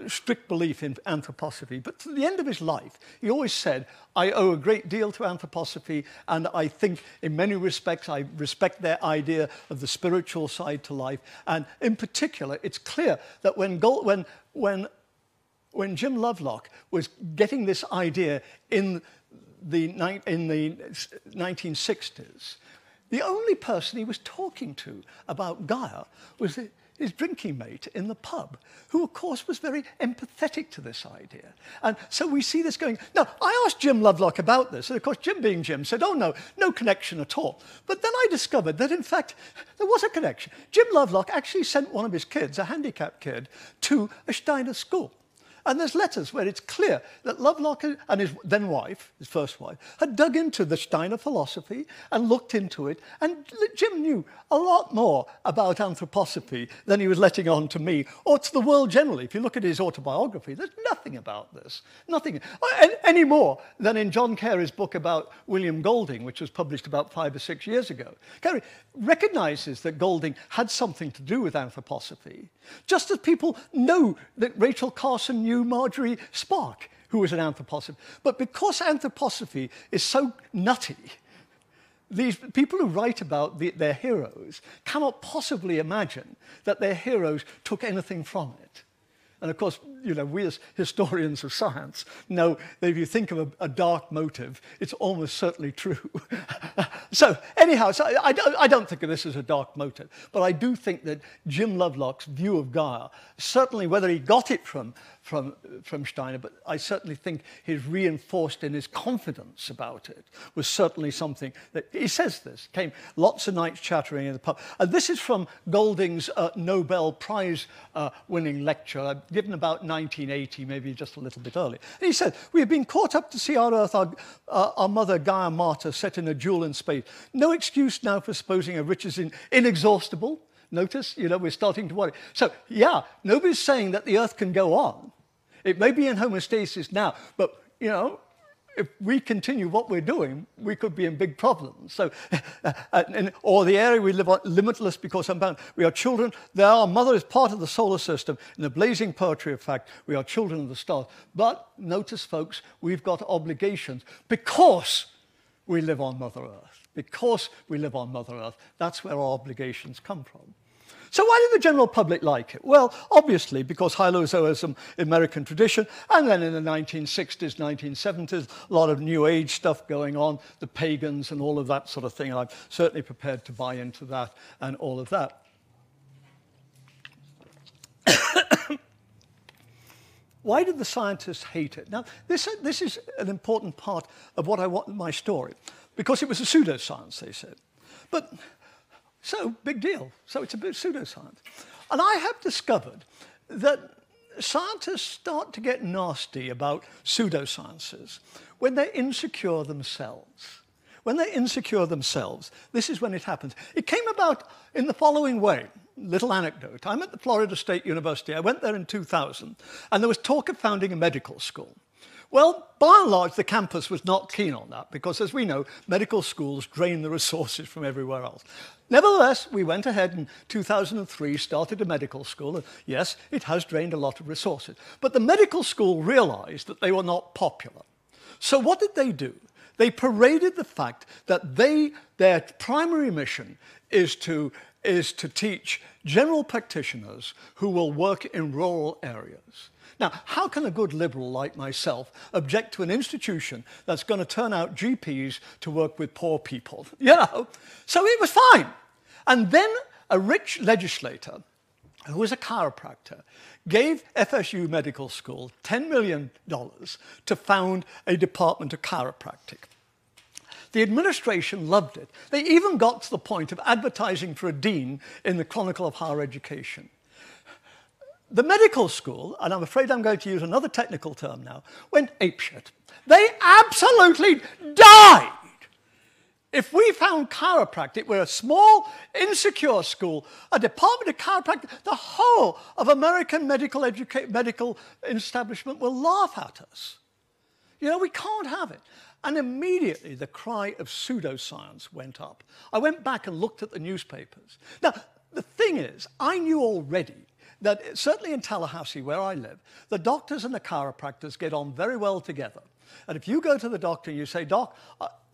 Speaker 1: strict belief in anthroposophy, but to the end of his life, he always said, I owe a great deal to anthroposophy, and I think in many respects I respect their idea of the spiritual side to life. And in particular, it's clear that when Jim Lovelock was getting this idea in the 1960s, the only person he was talking to about Gaia was his drinking mate in the pub, who, of course, was very empathetic to this idea. And so we see this going. Now, I asked Jim Lovelock about this, and of course, Jim being Jim said, oh, no connection at all. But then I discovered that, in fact, there was a connection. Jim Lovelock actually sent one of his kids, a handicapped kid, to a Steiner school. And there's letters where it's clear that Lovelock and his then wife, his first wife, had dug into the Steiner philosophy and looked into it. And Jim knew a lot more about anthroposophy than he was letting on to me or to the world generally. If you look at his autobiography, there's nothing about this. Nothing. Any more than in John Carey's book about William Golding, which was published about 5 or 6 years ago. Carey recognizes that Golding had something to do with anthroposophy, just as people know that Rachel Carson knew Marjorie Spark, who was an anthroposopher. But because anthroposophy is so nutty, these people who write about their heroes cannot possibly imagine that their heroes took anything from it. And of course, you know, we as historians of science know that if you think of a dark motive, it's almost certainly true. So anyhow, I don't think of this as a dark motive, but I do think that Jim Lovelock's view of Gaia, certainly whether he got it from Steiner, but I certainly think his reinforced in his confidence about it was certainly something that, he says this, came lots of nights chattering in the pub. And this is from Golding's Nobel Prize winning lecture, given about 1980, maybe just a little bit earlier. And he said, we have been caught up to see our Earth, our mother Gaia Martyr, set in a jewel in space. No excuse now for supposing her riches inexhaustible. Notice, you know, we're starting to worry. So, yeah, nobody's saying that the Earth can go on. It may be in homeostasis now, but, you know, if we continue what we're doing, we could be in big problems. So, or the area we live on, limitless because unbound. We are children. Our mother is part of the solar system. In the blazing poetry of fact, we are children of the stars. But notice, folks, we've got obligations because we live on Mother Earth. Because we live on Mother Earth, that's where our obligations come from. So why did the general public like it? Well, obviously, because Hylozoism, American tradition, and then in the 1960s, 1970s, a lot of New Age stuff going on, the pagans and all of that sort of thing. And I'm certainly prepared to buy into that and all of that. Why did the scientists hate it? Now, this is an important part of what I want in my story, because it was a pseudoscience, they said. But so, big deal. So it's a bit pseudoscience. And I have discovered that scientists start to get nasty about pseudosciences when they're insecure themselves. When they're insecure themselves, this is when it happens. It came about in the following way. Little anecdote. I'm at the Florida State University. I went there in 2000, and there was talk of founding a medical school. Well, by and large, the campus was not keen on that because, as we know, medical schools drain the resources from everywhere else. Nevertheless, we went ahead in 2003, started a medical school, and yes, it has drained a lot of resources. But the medical school realized that they were not popular. So what did they do? They paraded the fact that their primary mission is to teach general practitioners who will work in rural areas. Now, how can a good liberal like myself object to an institution that's going to turn out GPs to work with poor people? You know, so it was fine. And then a rich legislator, who was a chiropractor, gave FSU Medical School $10 million to found a department of chiropractic. The administration loved it. They even got to the point of advertising for a dean in the Chronicle of Higher Education. The medical school, and I'm afraid I'm going to use another technical term now, went apeshit. They absolutely died. If we found chiropractic, we're a small, insecure school, a department of chiropractic, the whole of American medical establishment will laugh at us. You know, we can't have it. And immediately the cry of pseudoscience went up. I went back and looked at the newspapers. Now, the thing is, I knew already that certainly in Tallahassee, where I live, the doctors and the chiropractors get on very well together. And if you go to the doctor and you say, Doc,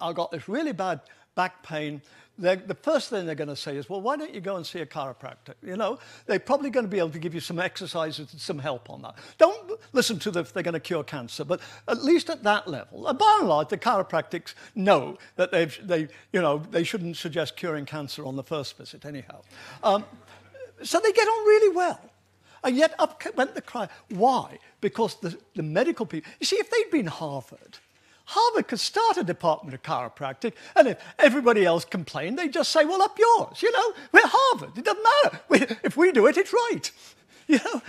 Speaker 1: I've got this really bad back pain, the first thing they're going to say is, well, why don't you go and see a chiropractor? You know, they're probably going to be able to give you some exercises and some help on that. Don't listen to them if they're going to cure cancer, but at least at that level. And by and large, the chiropractics know that they shouldn't suggest curing cancer on the first visit anyhow. So they get on really well. And yet up went the cry. Why? Because the medical people... You see, if they'd been Harvard could start a department of chiropractic, and if everybody else complained, they'd just say, well, up yours. You know, we're Harvard. It doesn't matter. If we do it, it's right. You know,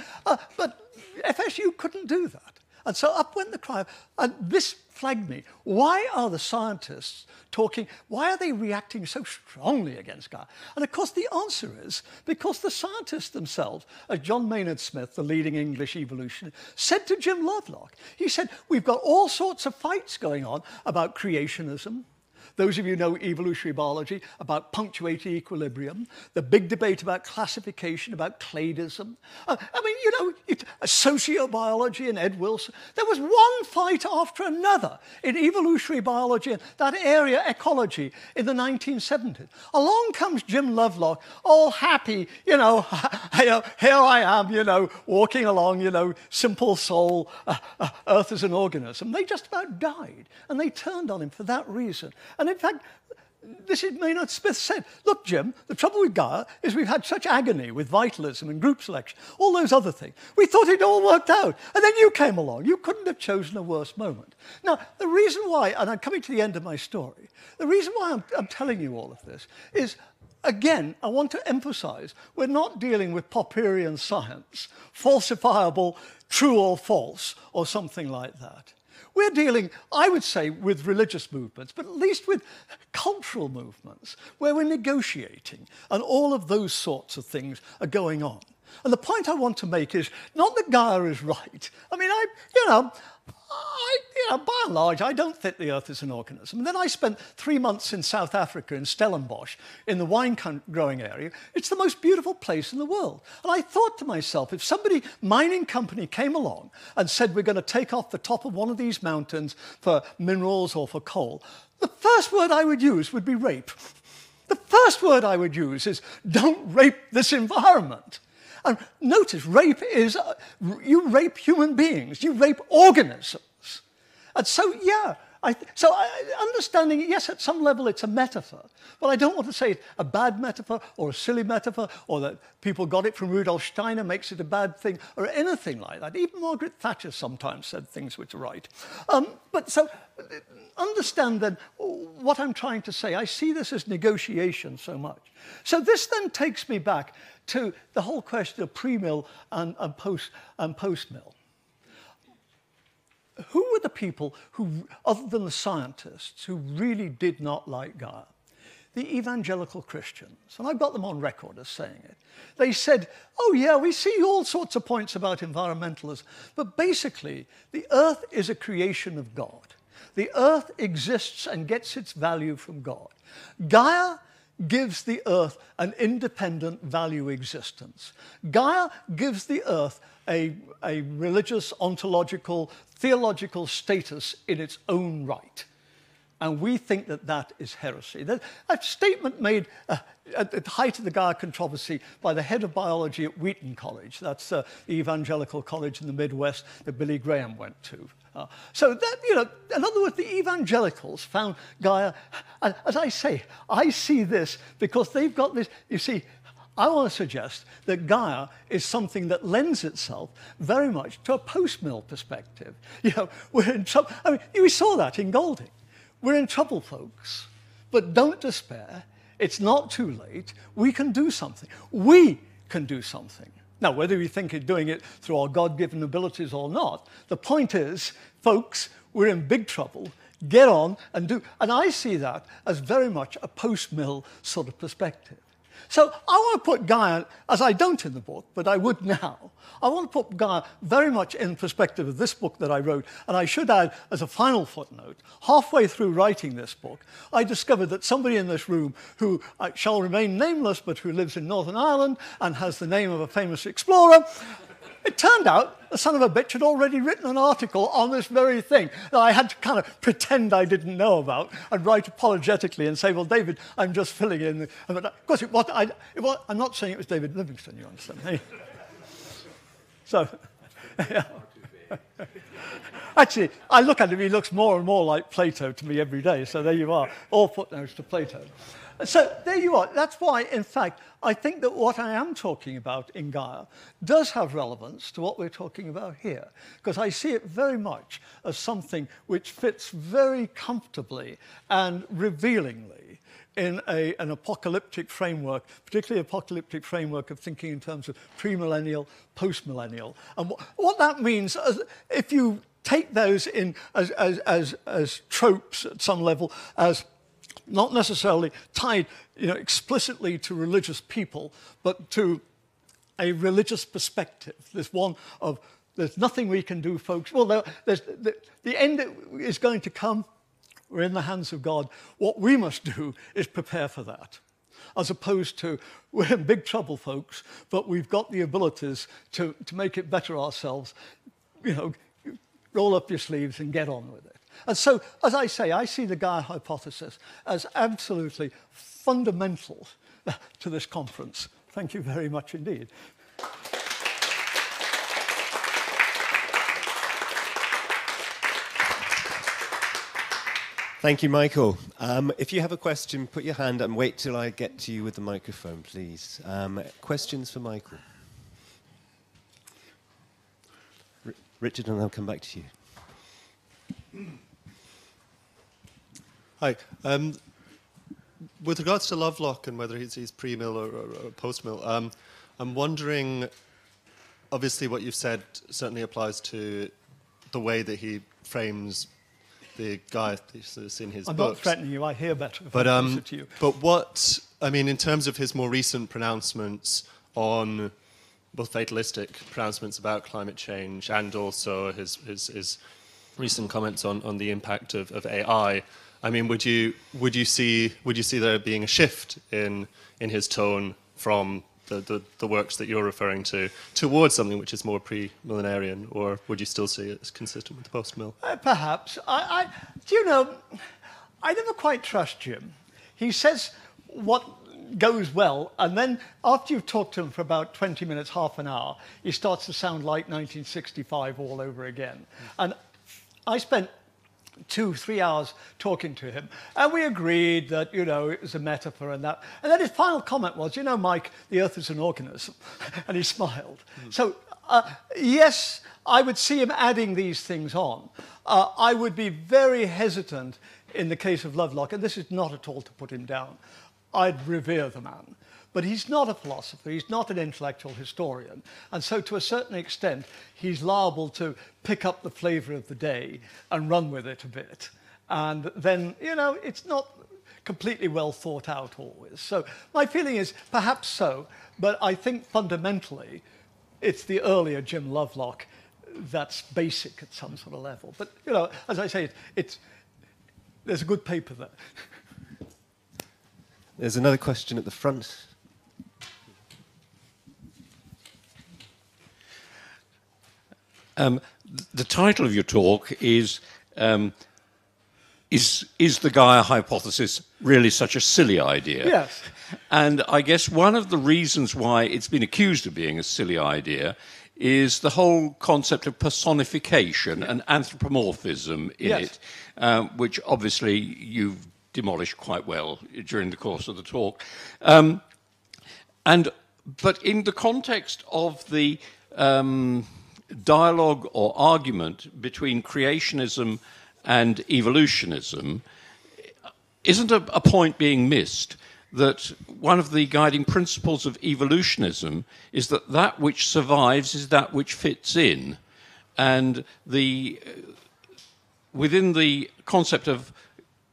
Speaker 1: but FSU couldn't do that. And so up went the cry. And this flagged me. Why are the scientists talking, why are they reacting so strongly against Gaia? And of course the answer is because the scientists themselves, as John Maynard Smith, the leading English evolutionist, said to Jim Lovelock, he said, we've got all sorts of fights going on about creationism. Those of you who know evolutionary biology, about punctuated equilibrium, the big debate about classification, about cladeism. I mean, you know, sociobiology and Ed Wilson. There was one fight after another in evolutionary biology and that area, ecology, in the 1970s. Along comes Jim Lovelock, all happy, you know, here I am, you know, walking along, you know, simple soul, Earth is an organism. They just about died, and they turned on him for that reason. And in fact, this is Maynard Smith said, look, Jim, the trouble with Gaia is we've had such agony with vitalism and group selection, all those other things. We thought it all worked out. And then you came along. You couldn't have chosen a worse moment. Now, the reason why, and I'm coming to the end of my story, the reason why I'm telling you all of this is, again, I want to emphasize, we're not dealing with Popperian science, falsifiable, true or false, or something like that. We're dealing, I would say, with religious movements, but at least with cultural movements, where we're negotiating, and all of those sorts of things are going on. And the point I want to make is not that Gaia is right. I mean, by and large, I don't think the Earth is an organism. And then I spent 3 months in South Africa, in Stellenbosch, in the wine growing area. It's the most beautiful place in the world. And I thought to myself, if somebody, mining company, came along and said, we're going to take off the top of one of these mountains for minerals or for coal, the first word I would use would be rape. The first word I would use is, don't rape this environment. And notice, rape is, you rape human beings, you rape organisms. And so, yeah, understanding, yes, at some level it's a metaphor, but I don't want to say it's a bad metaphor or a silly metaphor or that people got it from Rudolf Steiner makes it a bad thing or anything like that. Even Margaret Thatcher sometimes said things which are right. But so understand then what I'm trying to say. I see this as negotiation so much. So this then takes me back to the whole question of pre-mill and post-mill. Who were the people who, other than the scientists, who really did not like Gaia? the evangelical Christians, and I've got them on record as saying it, they said, oh yeah, we see all sorts of points about environmentalism, but basically the Earth is a creation of God. The Earth exists and gets its value from God. Gaia gives the Earth an independent value existence. Gaia gives the Earth a religious, ontological, theological status in its own right. And we think that that is heresy. A statement made at the height of the Gaia controversy by the head of biology at Wheaton College. That's the evangelical college in the Midwest that Billy Graham went to. So that, in other words, the evangelicals found Gaia, and as I say, I see this because they've got this, you see, I want to suggest that Gaia is something that lends itself very much to a post-mill perspective. We're in trouble. I mean, we saw that in Golding. We're in trouble, folks, but don't despair. It's not too late. We can do something. We can do something. Now, whether we think of doing it through our God-given abilities or not, the point is, folks, we're in big trouble. Get on and do. And I see that as very much a post-mill sort of perspective. So I want to put Gaia, as I don't in the book, but I would now, I want to put Gaia very much in perspective of this book that I wrote. And I should add, as a final footnote, halfway through writing this book, I discovered that somebody in this room who shall remain nameless, but who lives in Northern Ireland and has the name of a famous explorer, it turned out the son of a bitch had already written an article on this very thing that I had to kind of pretend I didn't know about and write apologetically and say, well, David, I'm just filling in. But of course, I'm not saying it was David Livingstone, you understand. So, yeah. Actually, I look at him, he looks more and more like Plato to me every day. So there you are, all footnotes to Plato. So there you are. That's why, in fact, I think that what I am talking about in Gaia does have relevance to what we're talking about here, because I see it very much as something which fits very comfortably and revealingly in an apocalyptic framework, particularly apocalyptic framework of thinking in terms of premillennial, postmillennial. And what that means, if you take those in as tropes at some level, as not necessarily tied explicitly to religious people, but to a religious perspective. This one of, there's nothing we can do, folks. Well, the end is going to come. We're in the hands of God. What we must do is prepare for that. As opposed to, we're in big trouble, folks, but we've got the abilities to make it better ourselves. Roll up your sleeves and get on with it. And so, as I say, I see the Gaia hypothesis as absolutely fundamental to this conference. Thank you very much indeed.
Speaker 2: Thank you, Michael. If you have a question, put your hand up and wait till I get to you with the microphone, please. Questions for Michael? Richard, and I'll come back to you.
Speaker 3: Hi. With regards to Lovelock and whether he's pre-mill or post-mill, I'm wondering, obviously what you've said certainly applies to the way that he frames the Gaia thesis in his books.
Speaker 1: I'm not threatening you, I hear better if I answer to you.
Speaker 3: But what, I mean, in terms of his more recent pronouncements on both fatalistic pronouncements about climate change and also his recent comments on the impact of AI, I mean, would you see there being a shift in his tone from the works that you're referring to towards something which is more pre-millenarian, or would you still see it as consistent with the post-mill?
Speaker 1: Perhaps. I never quite trust Jim. He says what goes well, and then after you've talked to him for about 20 minutes, half an hour, he starts to sound like 1965 all over again. And I spent 2-3 hours talking to him, and we agreed that, it was a metaphor and that. And then his final comment was, Mike, the Earth is an organism. And he smiled. So, yes, I would see him adding these things on. I would be very hesitant in the case of Lovelock, and this is not at all to put him down. I'd revere the man. But he's not a philosopher, he's not an intellectual historian. And so to a certain extent, he's liable to pick up the flavor of the day and run with it a bit. And then, it's not completely well thought out always. So my feeling is perhaps so, but I think fundamentally it's the earlier Jim Lovelock that's basic at some sort of level. But, you know, as I say, there's a good paper there.
Speaker 2: There's another question at the front.
Speaker 4: The title of your talk is the Gaia hypothesis really such a silly idea?
Speaker 1: Yes.
Speaker 4: And I guess one of the reasons why it's been accused of being a silly idea is the whole concept of personification and anthropomorphism in
Speaker 1: Yes.
Speaker 4: it, which obviously you've demolished quite well during the course of the talk. But in the context of the dialogue or argument between creationism and evolutionism, isn't a point being missed that one of the guiding principles of evolutionism is that that which survives is that which fits in, and within the concept of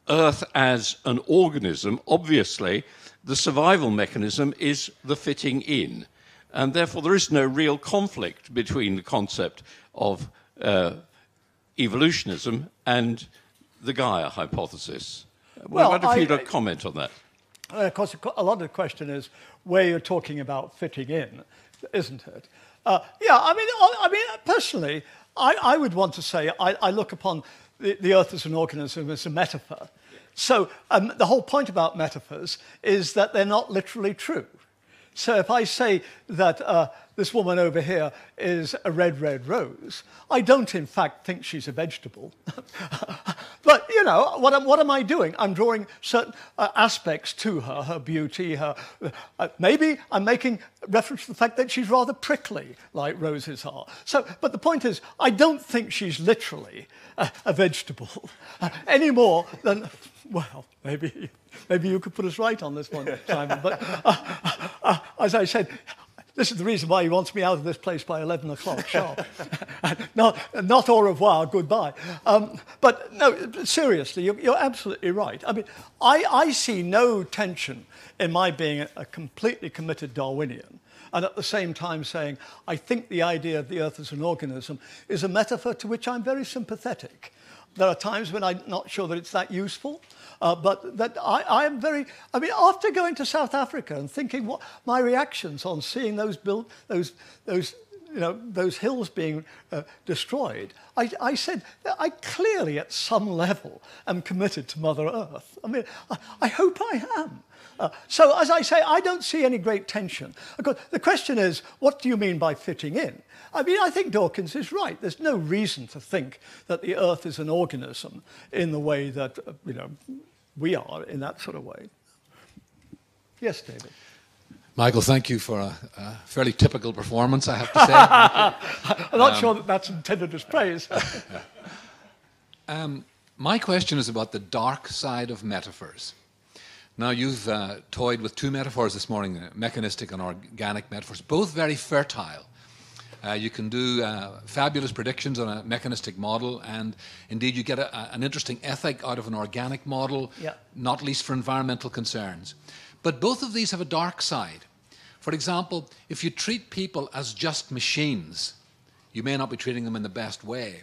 Speaker 4: Earth as an organism, obviously the survival mechanism is the fitting in. And therefore, there is no real conflict between the concept of evolutionism and the Gaia hypothesis.
Speaker 1: Well,
Speaker 4: I wonder if you'd comment on that.
Speaker 1: Of course, a lot of the question is where you're talking about fitting in, isn't it? Yeah, I mean, personally, I would want to say I look upon the Earth as an organism as a metaphor. So the whole point about metaphors is that they're not literally true. So if I say that this woman over here is a red, red rose, I don't in fact think she's a vegetable. But, you know, what am I doing? I'm drawing certain aspects to her, her beauty, her... maybe I'm making reference to the fact that she's rather prickly, like roses are. So, but the point is, I don't think she's literally a vegetable any more than... Well, maybe you could put us right on this one, Simon. But as I said, this is the reason why he wants me out of this place by 11 o'clock sharp. Not au revoir, goodbye. But no, seriously, you're absolutely right. I mean, I see no tension in my being a completely committed Darwinian, and at the same time saying, I think the idea of the Earth as an organism is a metaphor to which I'm very sympathetic. There are times when I'm not sure that it's that useful, but that I am very... I mean, after going to South Africa and thinking what my reactions on seeing those hills being destroyed, I said that I clearly, at some level, am committed to Mother Earth. I mean, I hope I am. So, as I say, I don't see any great tension. Of course, the question is, what do you mean by fitting in? I mean, I think Dawkins is right. There's no reason to think that the Earth is an organism in the way that, we are, in that sort of way. Yes, David.
Speaker 5: Michael, thank you for a fairly typical performance, I have to say.
Speaker 1: I'm not sure that that's intended as praise.
Speaker 5: My question is about the dark side of metaphors. Now, you've toyed with two metaphors this morning, mechanistic and organic metaphors, both very fertile. You can do fabulous predictions on a mechanistic model, and indeed you get an interesting ethic out of an organic model, not least for environmental concerns. But both of these have a dark side. For example, if you treat people as just machines, you may not be treating them in the best way.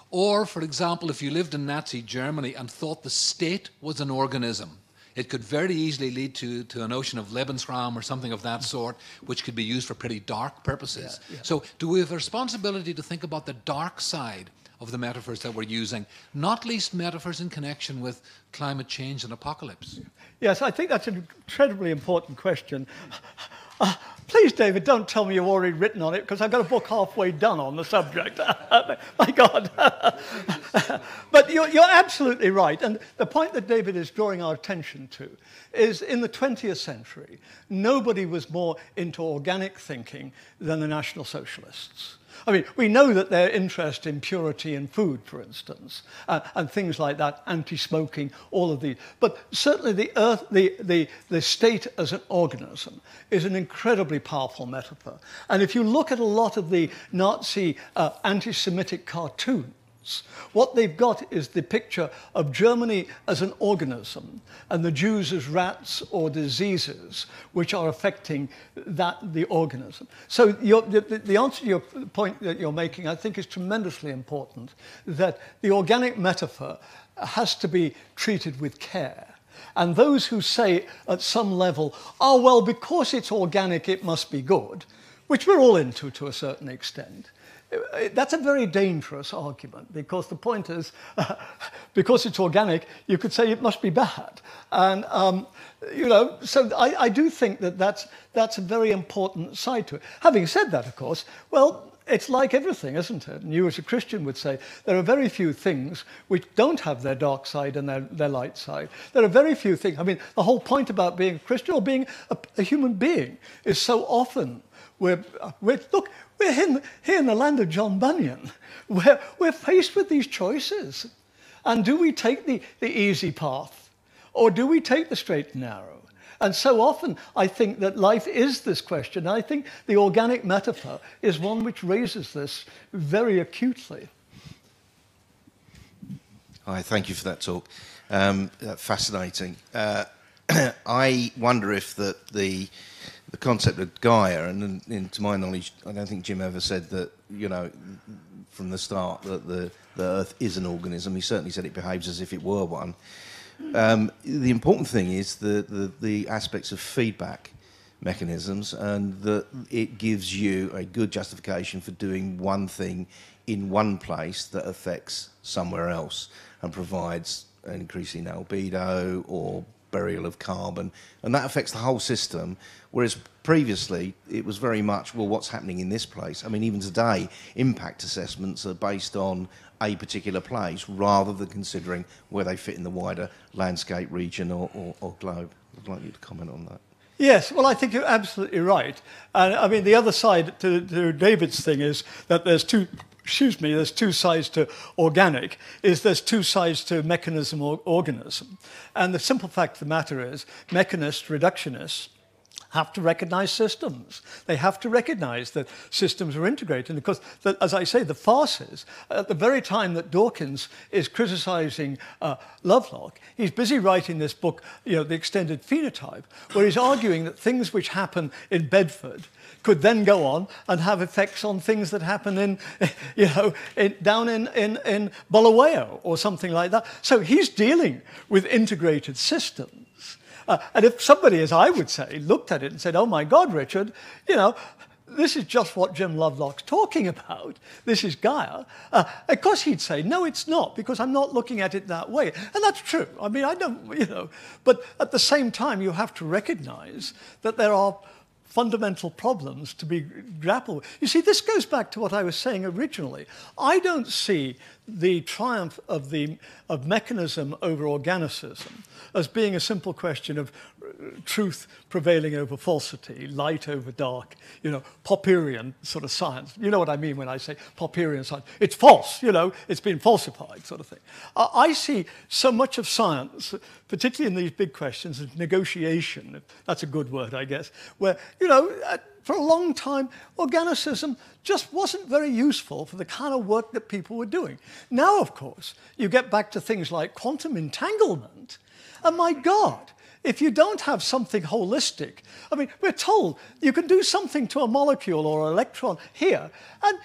Speaker 5: Or, for example, if you lived in Nazi Germany and thought the state was an organism, it could very easily lead to a notion of Lebensraum or something of that sort, which could be used for pretty dark purposes. So do we have a responsibility to think about the dark side of the metaphors that we're using, not least metaphors in connection with climate change and apocalypse?
Speaker 1: Yes, I think that's an incredibly important question. Please, David, don't tell me you've already written on it, because I've got a book halfway done on the subject. My God. But you're absolutely right. And the point that David is drawing our attention to is in the 20th century, nobody was more into organic thinking than the National Socialists. I mean, we know that their interest in purity in food, for instance, and things like that, anti-smoking, all of these. But certainly the Earth, the state as an organism is an incredibly powerful metaphor. And if you look at a lot of the Nazi anti-Semitic cartoons, What they've got is the picture of Germany as an organism and the Jews as rats or diseases which are affecting the organism. So the answer to your point that you're making, I think, is tremendously important, that the organic metaphor has to be treated with care. And those who say at some level, oh, well, because it's organic, it must be good, which we're all into to a certain extent, that's a very dangerous argument, because the point is, because it's organic, you could say it must be bad. And, so I do think that that's a very important side to it. Having said that, of course, well, it's like everything, isn't it? And you as a Christian would say there are very few things which don't have their dark side and their light side. There are very few things. I mean, the whole point about being a Christian or being a human being is so often we're here in the land of John Bunyan, where we're faced with these choices. And do we take the easy path, or do we take the straight and narrow? And so often I think that life is this question. I think the organic metaphor is one which raises this very acutely.
Speaker 6: Hi, thank you for that talk. Fascinating. I wonder if the concept of Gaia, and to my knowledge, I don't think Jim ever said that, from the start that the Earth is an organism. He certainly said it behaves as if it were one. The important thing is the aspects of feedback mechanisms, and that it gives you a good justification for doing one thing in one place that affects somewhere else and provides an increase in albedo or burial of carbon, and that affects the whole system, whereas previously it was very much, well, what's happening in this place? I mean, even today, impact assessments are based on a particular place rather than considering where they fit in the wider landscape, region or globe. I'd like you to comment on that.
Speaker 1: Yes, well, I think you're absolutely right. And I mean, the other side to David's thing is that there's two sides to organic, there's two sides to mechanism or organism. And the simple fact of the matter is, mechanists, reductionists, have to recognize systems. They have to recognize that systems are integrated. Because, as I say, the farce is, at the very time that Dawkins is criticizing Lovelock, he's busy writing this book, The Extended Phenotype, where he's arguing that things which happen in Bedford could then go on and have effects on things that happen down in Bulawayo or something like that. So he's dealing with integrated systems. And if somebody, as I would say, looked at it and said, oh my God, Richard, this is just what Jim Lovelock's talking about. This is Gaia. Of course he'd say, no, it's not, because I'm not looking at it that way. And that's true. I mean, I don't, but at the same time, you have to recognize that there are fundamental problems to be grappled with. You see, this goes back to what I was saying originally. I don't see the triumph of mechanism over organicism as being a simple question of truth prevailing over falsity, light over dark, Popperian sort of science. You know what I mean when I say Popperian science. It's false, it's been falsified sort of thing. I see so much of science, particularly in these big questions of negotiation, that's a good word, I guess, where, for a long time, organicism just wasn't very useful for the kind of work that people were doing. Now, of course, you get back to things like quantum entanglement, and my God, if you don't have something holistic, I mean, we're told you can do something to a molecule or an electron here, and,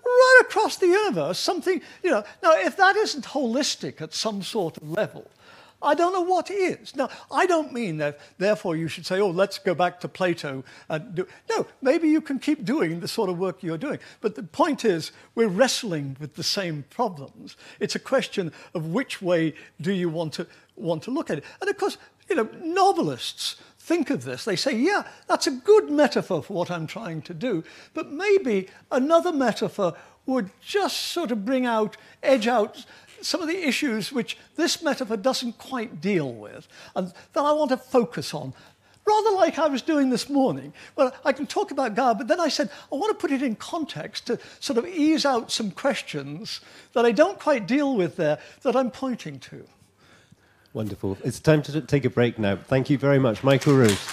Speaker 1: right across the universe, something, Now, if that isn't holistic at some sort of level, I don't know what is. Now, I don't mean that, therefore, you should say, oh, let's go back to Plato and do... No, maybe you can keep doing the sort of work you're doing. But the point is, we're wrestling with the same problems. It's a question of which way do you want to look at it. And of course, novelists think of this. They say, yeah, that's a good metaphor for what I'm trying to do, but maybe another metaphor would just sort of edge out some of the issues which this metaphor doesn't quite deal with, and that I want to focus on. Rather like I was doing this morning. Well, I can talk about Gaia, but then I said, I want to put it in context to sort of ease out some questions that I don't quite deal with there that I'm pointing to.
Speaker 2: Wonderful. It's time to take a break now. Thank you very much, Michael Ruse.